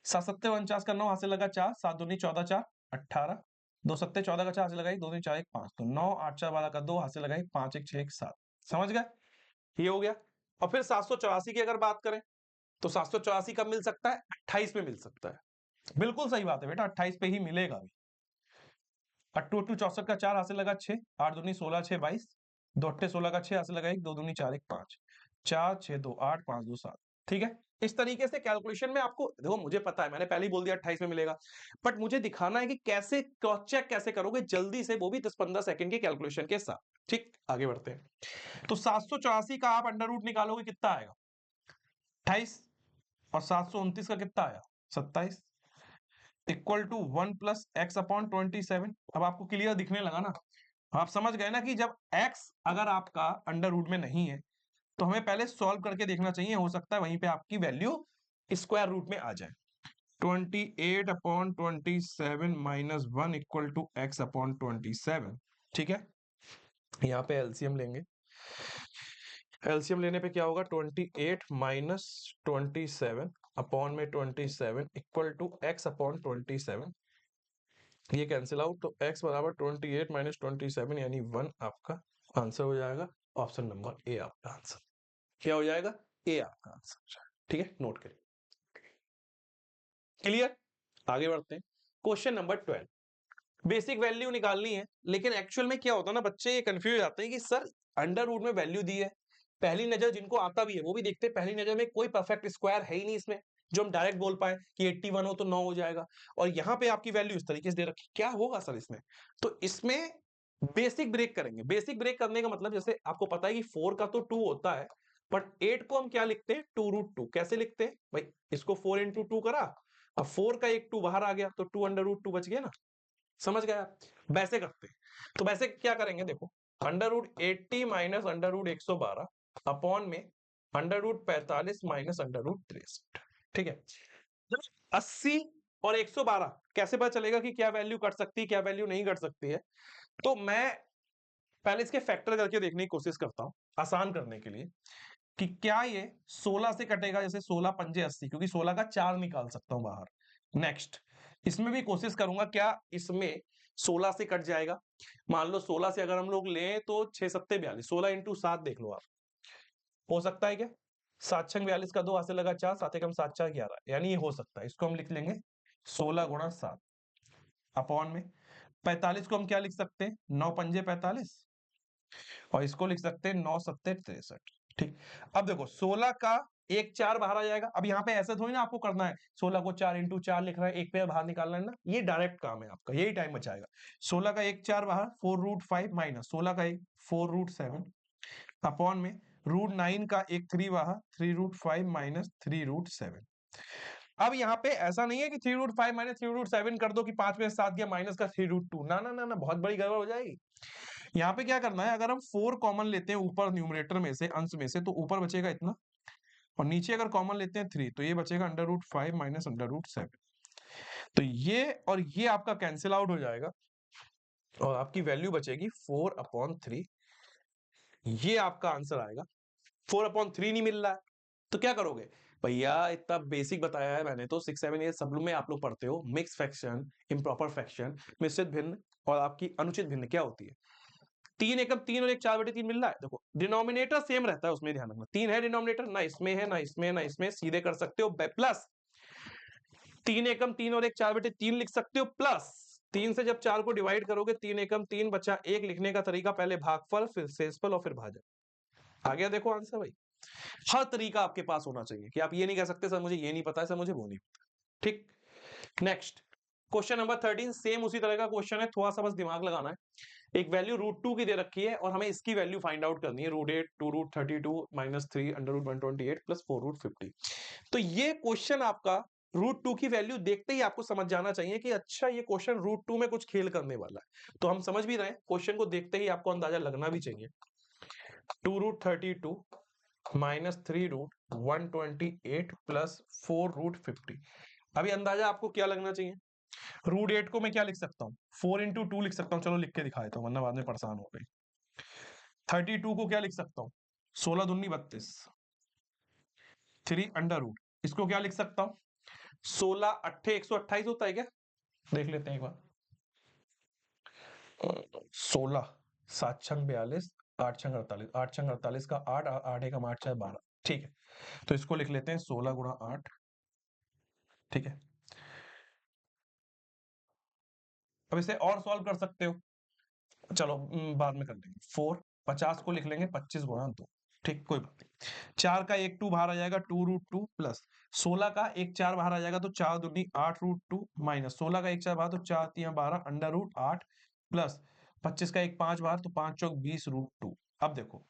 7 सत्ते 49 का 9 हाथ से लगा 4, 7 दूनी 14 4 18, 2 सत्ते 14 का 4 हाथ से लगाई, 2 दूनी 4 1 5, तो 9 8 4 12 का 2 हाथ से लगाई, 5 1 6 1 7। समझ गए, ये हो गया। और फिर 784 की अगर बात करें तो 784 कब मिल सकता है, 28 में मिल सकता है। बिल्कुल सही बात है बेटा, 28 पे ही मिलेगा भी। 8 8 64 का 4 हाथ से लगा 6, 8 दूनी 16 6 22, 2 अट्ठे 16 का 6 हाथ से लगा 1, 2 दूनी 4 1 5, 4 6 2 8 5 2 7। ठीक है, इस तरीके से कैलकुलेशन में आपको, देखो मुझे पता है, मैंने पहले ही बोल दिया 28 में मिलेगा, बट मुझे दिखाना है कि कैसे क्रॉस चेक कैसे करोगे जल्दी से, वो भी 10-15 सेकंड के कैलकुलेशन के साथ। ठीक, आगे बढ़ते हैं। तो 784 का आप अंडर रूट निकालोगे कितना आएगा, 28, और 729 का कितना आया, 27। Equal to 1 plus X upon 27। अब आपको क्लियर दिखने लगा ना, आप समझ गए ना कि जब x अगर आपका अंडर रूट में नहीं है तो हमें पहले सॉल्व करके देखना चाहिए, हो सकता है वहीं पे आपकी वैल्यू स्क्वायर रूट में आ जाए। 28 upon 27 minus 1 equal to X upon 27। ठीक है, यहाँ पे एलसीएम लेंगे। एलसीएम लेने पे क्या होगा, 28 माइनस 27 अपॉन में 27 इक्वल टू एक्स अपॉन 27। ये कैंसिल आउट, तो x बराबर 28 माइनस 27 यानी 1 आपका आंसर हो जाएगा। ऑप्शन नंबर ए आपका आंसर क्या हो जाएगा, ए आपका आंसर। ठीक है, नोट करिए। क्लियर, आगे बढ़ते हैं। क्वेश्चन नंबर 12, बेसिक वैल्यू निकालनी है, लेकिन एक्चुअल में क्या होता है ना, बच्चे ये कंफ्यूज आते हैं कि सर अंडर रूट में वैल्यू दी है, पहली नजर जिनको आता भी है वो भी देखते हैं, पहली नजर में कोई परफेक्ट स्क्वायर है ही नहीं इसमें जो हम डायरेक्ट बोल पाए कि 81 हो तो 9 हो जाएगा, और यहाँ पे आपकी वैल्यू इस तरीके से दे रखी, क्या होगा सर इसमें। तो इसमें बेसिक ब्रेक करेंगे। बेसिक ब्रेक करने का मतलब, जैसे आपको पता है कि 4 का तो 2 होता है, बट 8 को हम क्या लिखते हैं, 2√2। कैसे लिखते हैं भाई, इसको 4 इंटू 2 करा, अब 4 का एक 2 बाहर आ गया तो 2 अंडर रूट 2 बच गया ना। समझ गए आप, वैसे करते हैं। तो वैसे क्या करेंगे, देखो under root 80 minus under root 112 upon में under root 45 minus under root 63। ठीक है, 80 और 112 कैसे पता चलेगा कि क्या वैल्यू कट सकती है क्या वैल्यू नहीं कट सकती है, तो मैं पहले इसके फैक्टर करके देखने की कोशिश करता हूं आसान करने के लिए, कि क्या ये 16 से कटेगा, जैसे 16 पंजे 80, क्योंकि 16 का 4 निकाल सकता हूं बाहर। नेक्स्ट, इसमें भी कोशिश करूंगा क्या इसमें 16 से कट जाएगा। मान लो 16 से अगर हम लोग लें तो 6 सत्ते 42, 16 इंटू 7 देख लो आप, हो सकता है क्या, 7 छंग 42 का 2 हाथ से लगा 4, 7 एकम 7 4 11, यानी ये हो सकता है। इसको हम लिख लेंगे 16 गुणा 7 अपॉन में 45 को हम क्या लिख सकते हैं, 9 पंजे 45, और इसको लिख सकते हैं 9 सत्ते 63। ठीक, अब देखो 16 का एक 4 बाहर आ जाएगा। अब यहाँ पे ऐसे थोड़ी ना आपको करना है 16 को 4 इंटू 4 लिख रहा है, एक पेयर बाहर निकालना है ना, ये डायरेक्ट काम है आपका, यही टाइम बचाएगा। 16 का एक 4 बाहर, 4√5 माइनस 16 का एक 4√7 अपॉन में √9 का एक 3 बाहर, 3√5 माइनस 3√7। अब यहाँ पे ऐसा नहीं है कि 3√5 माइनस 3√7 कर दो कि 5 में 7 गया माइनस का 3√2, ना ना ना ना, बहुत बड़ी गड़बड़ हो जाएगी। यहाँ पे क्या करना है, अगर हम 4 कॉमन लेते हैं ऊपर न्यूमरेटर में से, अंश में से, तो ऊपर बचेगा इतना, और नीचे अगर कॉमन लेते हैं 3 तो ये बचेगा under root 5 minus under root 7। तो ये और ये आपका कैंसिल आउट हो जाएगा और आपकी वैल्यू बचेगी 4/3। ये आपका आंसर आएगा। 4/3 नहीं मिल रहा है तो क्या करोगे भैया, इतना बेसिक बताया है मैंने तो, 6 7 ये सब में आप लोग पढ़ते हो, मिक्स फ्रैक्शन, इम्प्रॉपर फ्रैक्शन, मिश्रित भिन्न और आपकी अनुचित भिन्न क्या होती है। 3 एकम 3 और एक 4/3 मिल रहा है, देखो डिनोमिनेटर सेम रहता है उसमें, ध्यान रखना 3 है डिनोमिनेटर, ना इसमें है ना इसमें है ना इसमें, सीधे कर सकते हो प्लस 3 एकम 3 और एक 4/3 लिख सकते हो, प्लस 3 से जब 4 को डिवाइड करोगे 3 एकम 3 बचा 1, लिखने का तरीका पहले भागफल फिर शेषफल और फिर भाजक। आ गया देखो आंसर भाई। हर तरीका आपके पास होना चाहिए कि आप ये नहीं कह सकते सर मुझे ये नहीं पता है, सर मुझे वो नहीं पता। ठीक, नेक्स्ट क्वेश्चन नंबर 13, सेम उसी तरह का क्वेश्चन है, थोड़ा सा बस दिमाग लगाना है। एक वैल्यू √2 की दे रखी है और हमें इसकी वैल्यू फाइंड आउट करनी है, √8 2√32 माइनस 3 अंडर रूट 128 प्लस 4√50। तो ये क्वेश्चन आपका √2 की वैल्यू देखते ही आपको समझ जाना चाहिए कि अच्छा ये क्वेश्चन √2 में कुछ खेल करने वाला है। तो हम समझ भी रहे हैं, क्वेश्चन को देखते ही आपको अंदाजा लगना भी चाहिए। 2√32 माइनस 3√128 प्लस 4√50। अभी अंदाजा आपको क्या लगना चाहिए, √8 को मैं क्या लिख सकता हूँ, 4 इंटू 2 लिख सकता हूँ, चलो लिख के दिखा देता हूँ वरना बाद में परेशान हो गई। 32 को क्या लिख सकता हूँ, 16 दूनी 32, 3 अंडर रूट, इसको क्या लिख सकता हूँ, 16 अट्ठे 128 होता है क्या, देख लेते हैं एक बार। 16 7 छंग 42, 8 छंग 48, 8 छंग 48 का 8, 8 एकम 8 4 12। ठीक है, तो इसको लिख लेते हैं 16 गुणा 8। ठीक है, अब इसे और सॉल्व कर सकते हो, चलो बाद में कर लेंगे। 50 को लिख लेंगे 25 गुणा 2। ठीक, कोई बात नहीं। 4 का एक 2 बाहर आ जाएगा 2√2 प्लस 16 का एक 4 बाहर आ जाएगा तो 4 दूनी 8√2 माइनस 16 का एक 4 बाहर तो 4 3 12 अंडर रूट 8 प्लस 25 का एक 5 बाहर तो 5 चौक 20√2। अब देखो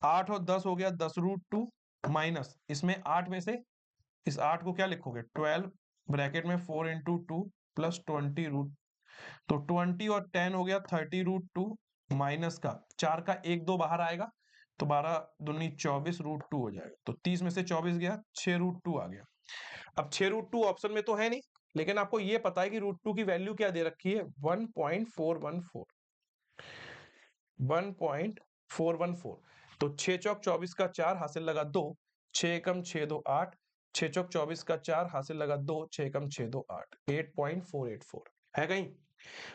8 और 10 हो गया 10√2 माइनस इसमें 8 में से इस 8 को क्या लिखोगे 12 ब्रैकेट में 4 इंटू 2 प्लस 20√, तो 20 और 10 हो गया 30√2, माइनस का 4 का 1 2 बाहर आएगा, तो 12 दूनी 24√2 हो जाएगा। तो 30 में से 24 गया, 6√2 आ गया। अब 6√2 ऑप्शन में तो है नहीं, लेकिन आपको ये पता है कि √2 की वैल्यू क्या दे रखी है, 1.414, 1.414। तो 6 चौक 24 का 4 हासिल लगा 2, 6 एकम 6 2 8, 6 चौक 24 का 4 हासिल लगा 2, 6 एकम 6 2 8, 8.484 है कहीं।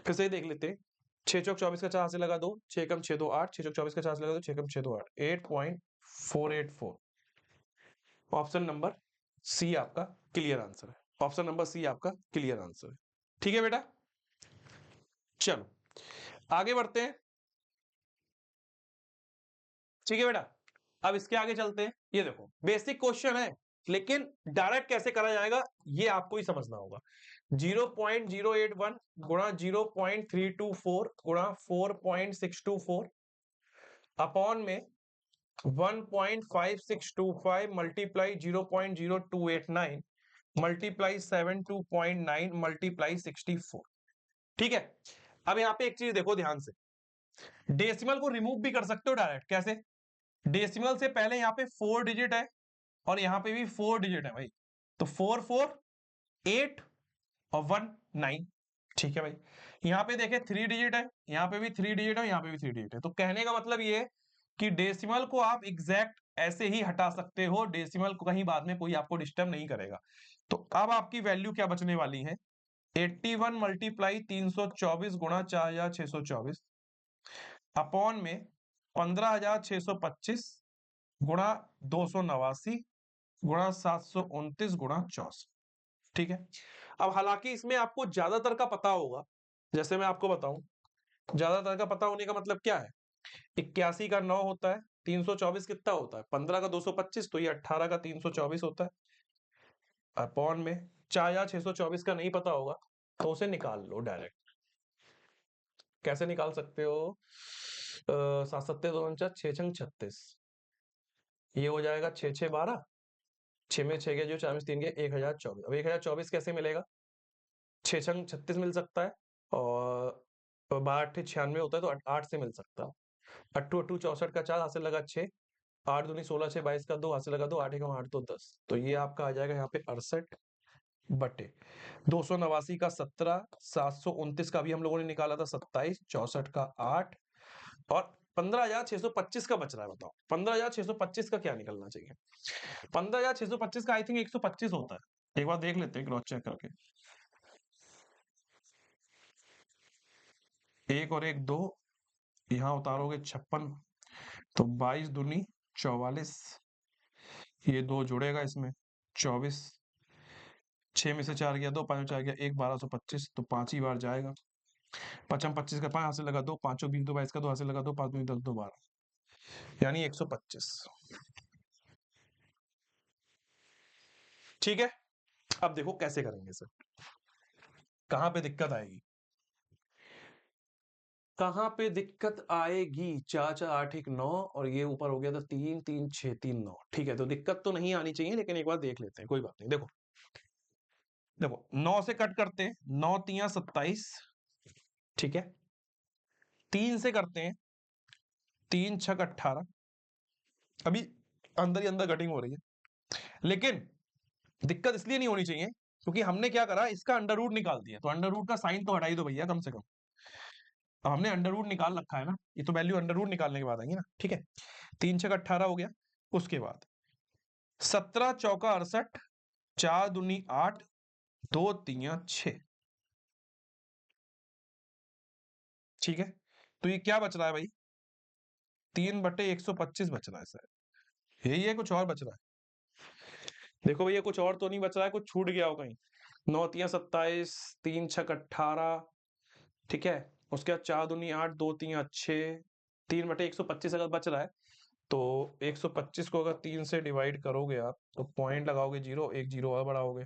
फिर से देख लेते हैं, 6 चौक 24 का 4 हासिल लगा 2, 6 एकम 6 2 8, 6 चौक 24 का 4 हासिल लगा 2, 6 एकम 6 2 8, 8.484। ऑप्शन नंबर सी आपका क्लियर आंसर है। ऑप्शन नंबर सी आपका क्लियर आंसर है। ठीक है बेटा, चलो आगे बढ़ते हैं। ठीक है बेटा, अब इसके आगे चलते हैं। ये देखो बेसिक क्वेश्चन है, लेकिन डायरेक्ट कैसे करा जाएगा ये आपको ही समझना होगा। 0.081 गुणा 0.324 गुणा 4.624 अपॉन में 1.5625 मल्टीप्लाई 0.0289 मल्टीप्लाई 72.9 मल्टीप्लाई 64। ठीक है, अब यहां पे एक चीज देखो ध्यान से, डेसिमल को रिमूव भी कर सकते हो डायरेक्ट। कैसे? डेसिमल से पहले यहाँ पे 4 डिजिट है और यहाँ पे भी 4 डिजिट है भाई, तो 4 4 8 और 1 9। ठीक है भाई, यहाँ पे देखे 3 डिजिट है, यहाँ पे भी 3 डिजिट है, यहाँ पे भी 3 डिजिट है। तो कहने का मतलब ये है कि डेसिमल को आप एग्जैक्ट ऐसे ही हटा सकते हो, डेसिमल को कहीं बाद में कोई आपको डिस्टर्ब नहीं करेगा। तो अब आपकी वैल्यू क्या बचने वाली है, 81 मल्टीप्लाई 324 गुणा 4624 अपॉन में 15625 गुणा 289 गुणा 729 गुणा 64। ठीक है, अब हालांकि इसमें आपको ज्यादातर का पता होगा, जैसे मैं आपको बताऊं, ज्यादातर का पता होने का मतलब क्या है, 81 का 9 होता है, 324 कितना होता है, 15 का 225, तो ये 18 का 324 होता है, अपॉन में 4624 का नहीं पता होगा तो उसे निकाल लो डायरेक्ट। कैसे निकाल सकते हो, 7 7 2 6 6 36, ये हो जाएगा 6 6 12, 6 में 6 गया जो 4 में 3 गया 1024। अब 1024 कैसे मिलेगा, 6 छंग 36 मिल सकता है, और 12 96 होता है, तो 8 से मिल सकता है। 8 8 64 का 4 हासिल लगा 6, 8 दूनी 16 6 22 का 2 हासिल लगा 2, 8 एकम 8 तो 10, तो ये आपका आ जाएगा यहाँ पे 68 बटे 289 का 17, 729 का भी हम लोगों ने निकाला था 27, 64 का 8 और 15,625 का बच रहा है। बताओ 15,625 का क्या निकलना चाहिए, 15,625 का आई थिंक 125 होता है, एक बार देख लेते हैं क्रॉस चेक करके। 1 और 1 2, यहाँ उतारोगे 56, तो 22 दूनी 44, ये 2 जुड़ेगा इसमें 24, 6 में से 4 गया 2, 5 में 4 गया 1, 1225, तो 5 ही बार जाएगा। 5 25 का 5 हासिल लगा 2, 5 20 2 22 का 2 हासिल लगा 2, 5 10 2 12, यानी 125। ठीक है, अब देखो कैसे करेंगे सर, कहां पे दिक्कत आएगी, कहां पे दिक्कत आएगी, 4 4 8 1 9 और ये ऊपर हो गया था 3 3 6 3 9। ठीक है, तो दिक्कत तो नहीं आनी चाहिए, लेकिन एक बार देख लेते हैं, कोई बात नहीं। देखो देखो 9 से कट करते हैं, 9 3 27, ठीक है, 3 से करते हैं, 3 6 18, अभी अंदर ही अंदर कटिंग हो रही है, लेकिन दिक्कत इसलिए नहीं होनी चाहिए क्योंकि हमने क्या करा, इसका अंडर रूट निकाल दिया, तो अंडर रूट का साइन तो हटा ही दो भैया कम से कम। अब हमने अंडर रूट निकाल रखा है ना, ये तो वैल्यू अंडर रूट निकालने के बाद आएंगी ना। ठीक है, 3 6 18 हो गया, उसके बाद 17 चौका 68, 4 दूनी 8, 2 3 6। ठीक है, तो ये क्या बच रहा है भाई, 3/125 बच रहा है सर, यही है, कुछ और बच रहा है? देखो भैया कुछ और तो नहीं बच रहा है, कुछ छूट गया हो कहीं। 9 3 27, 3 6 18, ठीक है, उसके बाद 4 दूनी 8, 2 3 6, 3/125 अगर बच रहा है, तो 125 को अगर 3 से डिवाइड करोगे आप, तो पॉइंट लगाओगे 0, एक 0 और बढ़ाओगे,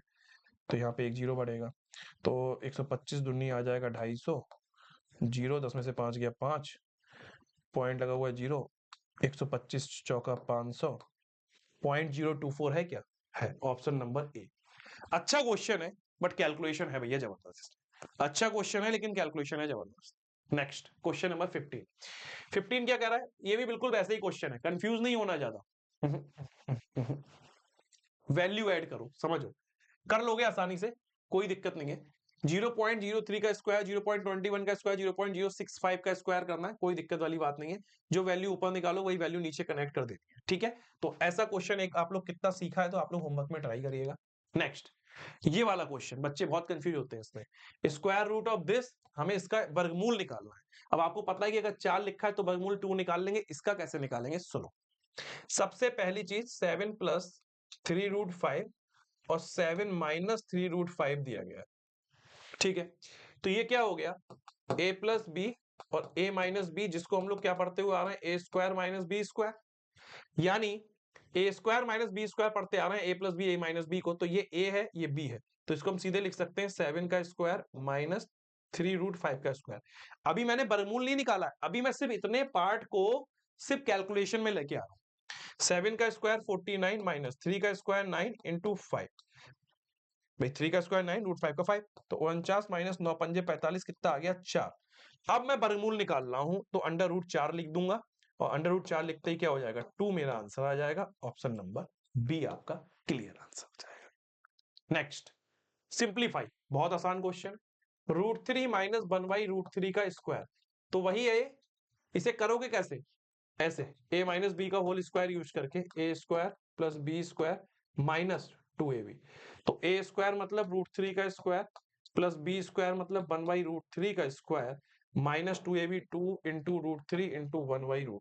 तो यहाँ पे एक 0 बढ़ेगा, तो 125 दूनी आ जाएगा 250, 0 10 में से 5 गया 5, पॉइंट लगा हुआ है 0, 125 चौका 500, 0.024 है क्या, है ऑप्शन नंबर ए। अच्छा क्वेश्चन है, बट कैलकुलेशन है भैया जबरदस्त। अच्छा क्वेश्चन है लेकिन कैलकुलेशन है जबरदस्त। Next question number 15। 15 क्या कह रहा है? ये भी बिल्कुल वैसे ही क्वेश्चन है, कंफ्यूज नहीं होना ज्यादा। वैल्यू ऐड करो, समझो, कर लोगे आसानी से, कोई दिक्कत नहीं है। 0.03 का स्क्वायर, 0.21 का स्क्वायर, 0.065 का स्क्वायर करना है, कोई दिक्कत वाली बात नहीं है। जो वैल्यू ऊपर निकालो वही वैल्यू नीचे कनेक्ट कर देनी है, ठीक है। तो ऐसा क्वेश्चन एक आप लोग कितना सीखा है तो आप लोग होमवर्क में ट्राई करिएगा। नेक्स्ट, ये वाला क्वेश्चन बच्चे बहुत कंफ्यूज होते हैं इसमें। स्क्वायर रूट ऑफ दिस, हमें इसका वर्गमूल निकालना है। अब आपको पता है कि अगर 4 लिखा है तो वर्गमूल 2 निकाल लेंगे, इसका कैसे निकालेंगे सुनो। सबसे पहली चीज 7 प्लस 3√5 और 7 माइनस 3√5 दिया गया है, ठीक है। तो ये क्या हो गया, a प्लस बी और a माइनस बी, जिसको हम लोग क्या पढ़ते हुए आ रहे हैं, a square minus B square, यानी a square minus B square पढ़ते आ रहे हैं, a plus B, a minus B को। तो ये a है, ये b है, तो इसको हम सीधे लिख सकते हैं 7 का स्क्वायर माइनस 3√5 का स्क्वायर। अभी मैंने वर्गमूल नहीं निकाला, अभी मैं सिर्फ इतने पार्ट को सिर्फ कैलकुलेशन में लेके आ रहा हूं। 7 का स्क्वायर 49 माइनस 3 का स्क्वायर 9 इंटू 5, भाई 3 का स्क्वायर 9, √5 का 5, तो 49 माइनस 9 पंजे 45, कितना आ गया 4। अब मैं वर्गमूल निकाल रहा हूं तो √4 लिख दूंगा, और √4 लिखते ही क्या हो जाएगा, 2 मेरा आंसर आ जाएगा। ऑप्शन नंबर बी आपका क्लियर आंसर हो जाएगा। नेक्स्ट, सिंप्लीफाई, बहुत आसान क्वेश्चन। √3 माइनस 1/√3 का स्क्वायर, तो वही है, इसे करोगे कैसे, ऐसे a माइनस बी का होल स्क्वायर यूज करके, a square plus B square minus 2ab। तो a स्क्वायर मतलब √3 का स्क्वायर प्लस बी स्क्वायर मतलब 1/√3 का square minus 2ab, 2 into √3 into 1/√3,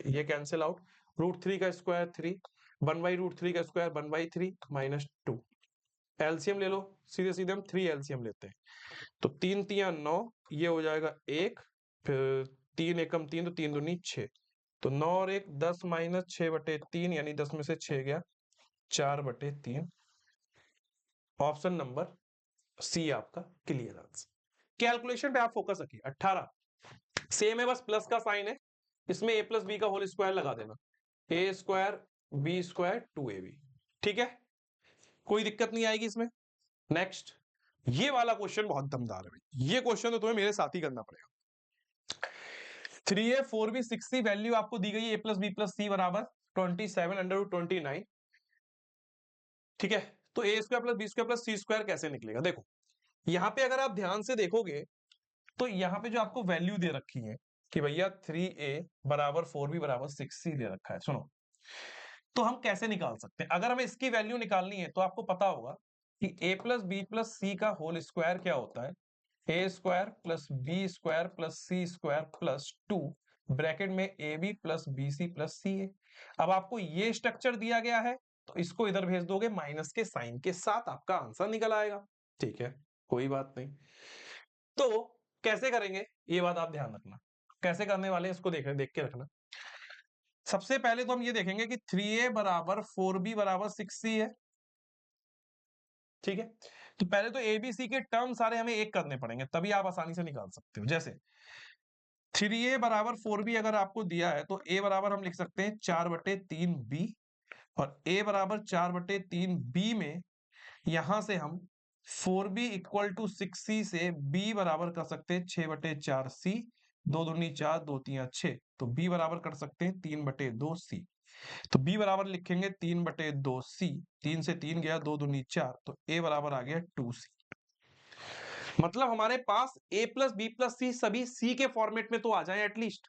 ये कैंसिल आउट। √3 का स्क्वायर 3, 1/√3 का स्क्वायर 1/3 माइनस 2। एलसीएम ले लो, सीधे सीधे हम 3 एलसीएम लेते हैं, तो 3 3 9, ये हो जाएगा 1, फिर 3 एकम 3, तो 3 दूनी 6, तो 9 और 1 10 माइनस 6/3, यानी 10 में से 6 गया 4/3। ऑप्शन नंबर सी आपका क्लियर आंसर। कैलकुलेशन पे आप फोकस रखिए। 18 सेम है, बस प्लस का साइन है, इसमें a प्लस बी का होल स्क्वायर लगा देना, a square B square 2ab, ठीक है, कोई दिक्कत नहीं आएगी इसमें। नेक्स्ट, ये वाला क्वेश्चन बहुत दमदार है भाई, ये क्वेश्चन तो तुम्हें मेरे साथ ही करना पड़ेगा। 3a 4b 6c वैल्यू आपको दी गई है, a plus B plus C बराबर 27/29, ठीक है। तो a square plus B square plus C square कैसे निकलेगा, देखो यहां पे अगर आप ध्यान से देखोगे तो यहाँ पे जो आपको वैल्यू दे रखी है कि भैया 3a बराबर 4b बराबर 6c दे रखा है, सुनो, तो हम कैसे निकाल सकते हैं। अगर हमें इसकी वैल्यू निकालनी है तो आपको पता होगा कि a plus B plus C का होल स्क्वायर क्या होता है, a square plus B square plus C square plus 2 bracket में A B plus B C plus C A. अब आपको ये स्ट्रक्चर दिया गया है तो इसको इधर भेज दोगे माइनस के साइन के साथ, आपका आंसर निकल आएगा, ठीक है, कोई बात नहीं। तो कैसे करेंगे ये बात आप ध्यान रखना, कैसे करने वाले हैं इसको देख के रखना। सबसे पहले तो हम ये देखेंगे कि 3a बराबर 4b बराबर 6c है, ठीक है। तो पहले तो ए बी सी के टर्म सारे हमें एक करने पड़ेंगे, तभी आप आसानी से निकाल सकते हो। जैसे 3a बराबर 4b अगर आपको दिया है तो a बराबर हम लिख सकते हैं 4/3b, और a बराबर 4/3b में यहां से हम 4b इक्वल टू 6c से b बराबर कर सकते हैं 6/4c, 2 दूनी 4, 2 3 6, तो b बराबर कर सकते हैं 3/2c। तो b बराबर लिखेंगे 3/2c, 3 से 3 गया, 2 दूनी 4, तो a बराबर आ गया 2c। मतलब हमारे पास a प्लस बी प्लस सी सभी c के फॉर्मेट में तो आ जाए एटलीस्ट,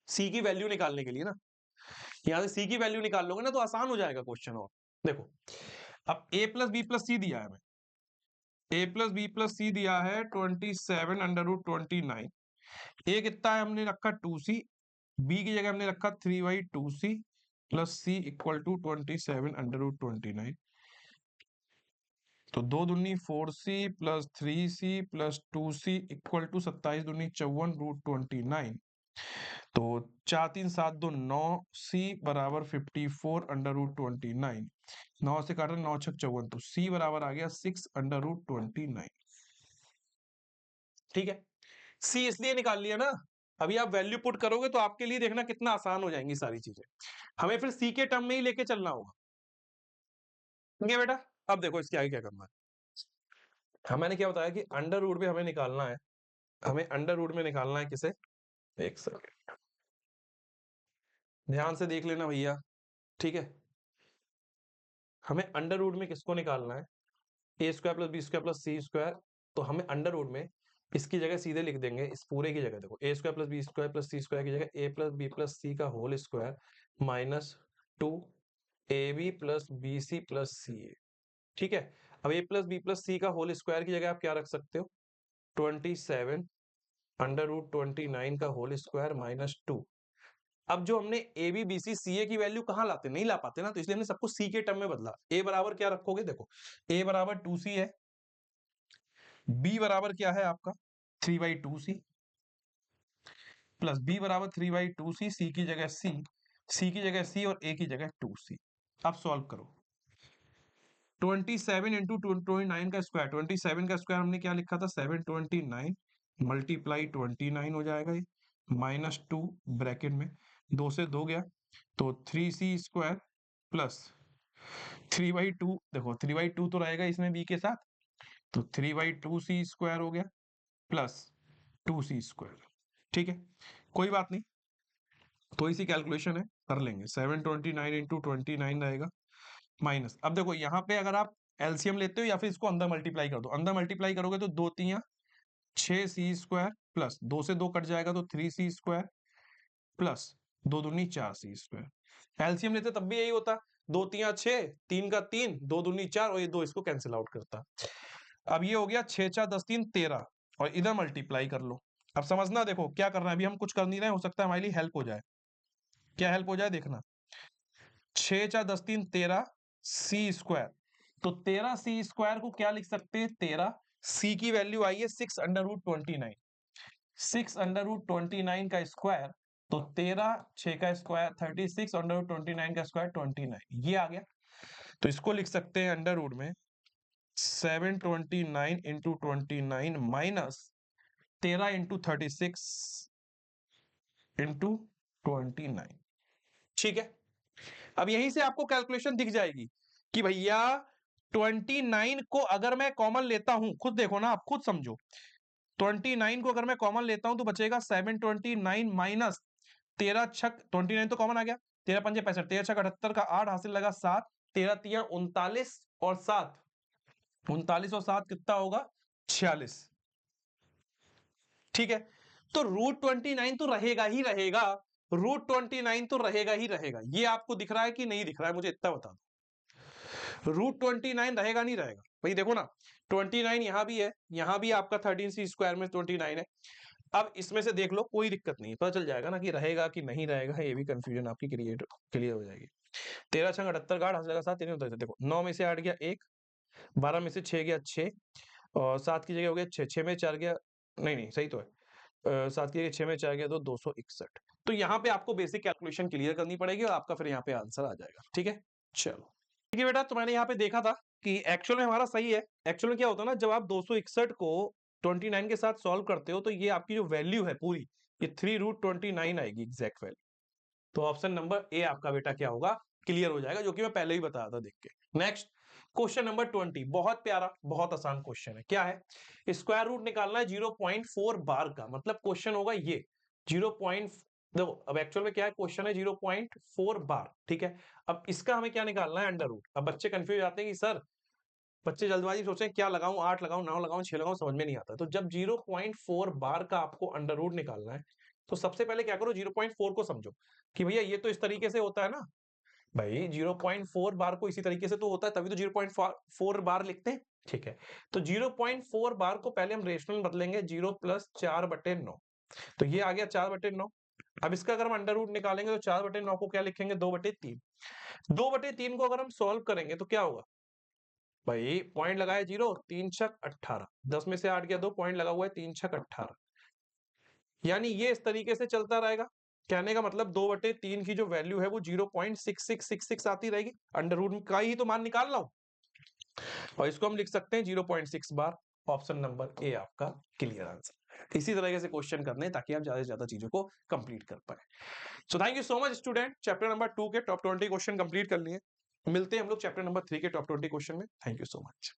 c की वैल्यू निकालने के लिए ना, यहां से c की वैल्यू निकाल लोगे ना तो आसान हो जाएगा क्वेश्चन। और देखो अब a प्लस बी प्लस सी दिया है हमें, a प्लस बी प्लस सी दिया है 27/29, a कितना है हमने रखा 2c, b की जगह हमने रखा 3/2c plus c equal to 27/29, तो 2 दूनी 4c plus 3c plus 2c equal to 27 दूनी 54 √29, तो 4 3 7 2 9c बराबर 54/29, 9 से काटा 9 6 54, तो c बराबर आ गया 6/29, ठीक है। c इसलिए निकाल लिया ना, अभी आप वैल्यू पुट करोगे तो आपके लिए देखना कितना आसान हो जाएंगी सारी चीजें, हमें फिर c के टर्म में ही लेके चलना होगा, ठीक है बेटा। अब देखो इसके आगे क्या करना है, मैंने क्या बताया कि अंडर रूट में हमें निकालना है, हमें अंडर रूट में निकालना है किसे, एक सेकंड ध्यान से देख लेना भैया, ठीक है। हमें अंडर रूट में किसको निकालना है, A square plus B square plus C square. तो हमें अंडर रूट में इसकी जगह सीधे लिख देंगे, इस पूरे की जगह देखो A square plus B square plus C square की जगह A plus B plus C का whole square minus 2 A B plus B C plus C A, ठीक है। अब A plus B plus C का होल स्क्वायर की जगह आप क्या रख सकते हो, 27 अंडर रूट 29 का होल स्क्वायर माइनस 2। अब जो हमने ए बी बी सी सी ए की वैल्यू कहाँ लाते, नहीं ला पाते ना, तो इसलिए हमने सबको सी के टर्म में बदला। ए बराबर क्या रखोगे, देखो ए बराबर 2c है, बी बराबर क्या है आपका 3/2c प्लस बी बराबर 3/2c, सी की जगह सी की जगह सी और ए की जगह 2c। अब सॉल्व करो, 27 इंटू 29 का स्क्वायर, 27 का स्क्वायर हमने क्या लिखा था 729 मल्टीप्लाई 29 हो जाएगा ये, माइनस 2 ब्रैकेट में 2 से 2 गया तो 3c स्क्वायर प्लस 3/2, देखो 3/2 तो रहेगा इसमें बी के साथ, तो 3/2c स्क्वायर हो गया प्लस 2c स्क्वायर, ठीक है। कोई बात नहीं, थोड़ी सी कैलकुलेशन है, कर लेंगे। 729 इंटू 29 रहेगा माइनस, अब देखो यहाँ पे अगर आप एलसीएम लेते हो या फिर इसको अंदर मल्टीप्लाई कर दो, अंदर मल्टीप्लाई करोगे तो 2 3 6c स्क्वायर प्लस 2 से 2 कट जाएगा तो 3c स्क्वायर प्लस 2 दूनी 4c स्क्वायर। एलसीएम लेते तब भी यही होता, 2 3 6, 3 का 3, 2 दूनी 4 और ये 2 इसको कैंसिल आउट करता। अब ये हो गया 6 4 10 3 13 और इधर मल्टीप्लाई कर लो। अब समझना, देखो क्या करना है, अभी हम कुछ कर नहीं रहे, हो सकता है हमारे लिए हेल्प हो जाए। क्या हेल्प हो जाए देखना, 6 4 10 3 13 सी स्क्वायर, तो 13 सी स्क्वायर को क्या लिख सकते हैं, 13 सी की वैल्यू आई है 6 अंडर रूट 29, 6 अंडर रूट 29 का स्क्वायर, तो 13 6 का स्क्वायर 36 अंडर रूट 29 का स्क्वायर 29, ये आ गया। तो इसको लिख सकते हैं अंडर रूट में 729 इंटू 29 माइनस 13 इंटू 36 इंटू 29, ठीक है। अब यहीं से आपको कैलकुलेशन दिख जाएगी कि भैया 29 को अगर मैं कॉमन लेता हूं, खुद देखो ना, आप खुद समझो, 29 को अगर मैं कॉमन लेता हूं तो बचेगा 729 माइनस 13 छक 29 तो कॉमन आ गया, 13 पंजे 65, 13 छक 78 का 8 हासिल लगा 7, 13 तिया 39 और 7, 39 और 7 कितना होगा 46, ठीक है। तो रूट 29 तो रहेगा ही रहेगा, रूट 29 तो रहेगा ही रहेगा। ये आपको दिख रहा है कि नहीं दिख रहा है, मुझे इतना बता दो, रूट 29 रहेगा नहीं रहेगा भाई, देखो ना 29 यहां भी है, यहां भी आपका 13c स्क्वायर में 29 है। अब इसमें से देख लो, कोई दिक्कत नहीं, पता चल जाएगा ना कि रहेगा कि नहीं रहेगा, ये भी कंफ्यूजन आपकी क्लियर हो जाएगी। 13 छंग 78 का 8 हासिल लगा 7, 3 देखो 9 में से 8 गया 1, 12 में से 6 गया 6 और 7 की जगह हो गया 6, 6 में 4 गया, नहीं नहीं सही तो है, 7 की जगह 6 में 4 गया तो 261। तो यहाँ पे आपको बेसिक कैलकुलेशन क्लियर करनी पड़ेगी और आपका फिर यहाँ पे आंसर आ जाएगा, ठीक है। चलो ठीक है बेटा, तो मैंने यहाँ पे देखा था कि एक्चुअल में हमारा सही है। एक्चुअल में क्या होता है ना, जब आप 261 को 29 के साथ सॉल्व करते हो तो ये आपकी जो वैल्यू है पूरी, ये 3√29 आएगी एग्जैक्ट वैल्यू। तो ऑप्शन नंबर ए आपका बेटा क्या होगा, क्लियर हो जाएगा, जो कि मैं पहले ही बताया था देख के। नेक्स्ट क्वेश्चन नंबर 20, बहुत प्यारा बहुत आसान क्वेश्चन है। क्या है, स्क्वायर रूट निकालना है 0.4 बार का, मतलब क्वेश्चन होगा ये 0. देखो अब एक्चुअल में क्या है, क्वेश्चन है 0.4 बार, ठीक है। अब इसका हमें क्या निकालना है, अंडर रूट। अब बच्चे कंफ्यूज आते हैं कि सर, बच्चे जल्दबाजी सोचते हैं क्या लगाऊं, 8 लगाऊं 9 लगाऊं 6 लगाऊं, समझ में नहीं आता। तो जब 0.4 बार का आपको अंडर रूट निकालना है तो सबसे पहले क्या करो, 0.4 को समझो कि भैया ये तो इस तरीके से होता है ना भाई, 0.4 बार को इसी तरीके से तो होता है, तभी तो 0.4 बार लिखते हैं, ठीक है। तो 0.4 बार को पहले हम रेशनल बदलेंगे, 0 प्लस 4/9, तो ये आ गया 4/9। अब इसका अगर हम अंडर रूट निकालेंगे तो 4/9 को क्या लिखेंगे, 2/3। 2/3 को अगर हम सॉल्व करेंगे तो क्या होगा भाई, पॉइंट लगाए 0, 3 छक 18, 10 में से 8 गया 2, पॉइंट लगा हुआ है 3 छक 18, यानी ये इस तरीके से चलता रहेगा। कहने का मतलब 2/3 की जो वैल्यू है वो 0.6666 आती रहेगी, अंडर रूट का ही तो मान निकाल रहा हूं, और इसको हम लिख सकते हैं 0.6 बार। ऑप्शन नंबर ए आपका क्लियर आंसर। इसी तरीके से क्वेश्चन करने हैं ताकि आप ज्यादा से ज्यादा चीजों को कंप्लीट कर पाए। So thank you so much student, chapter number 2 के टॉप 20 क्वेश्चन कंप्लीट कर लिए। मिलते हैं हम लोग चैप्टर नंबर 3 के टॉप 20 क्वेश्चन में। Thank you so much.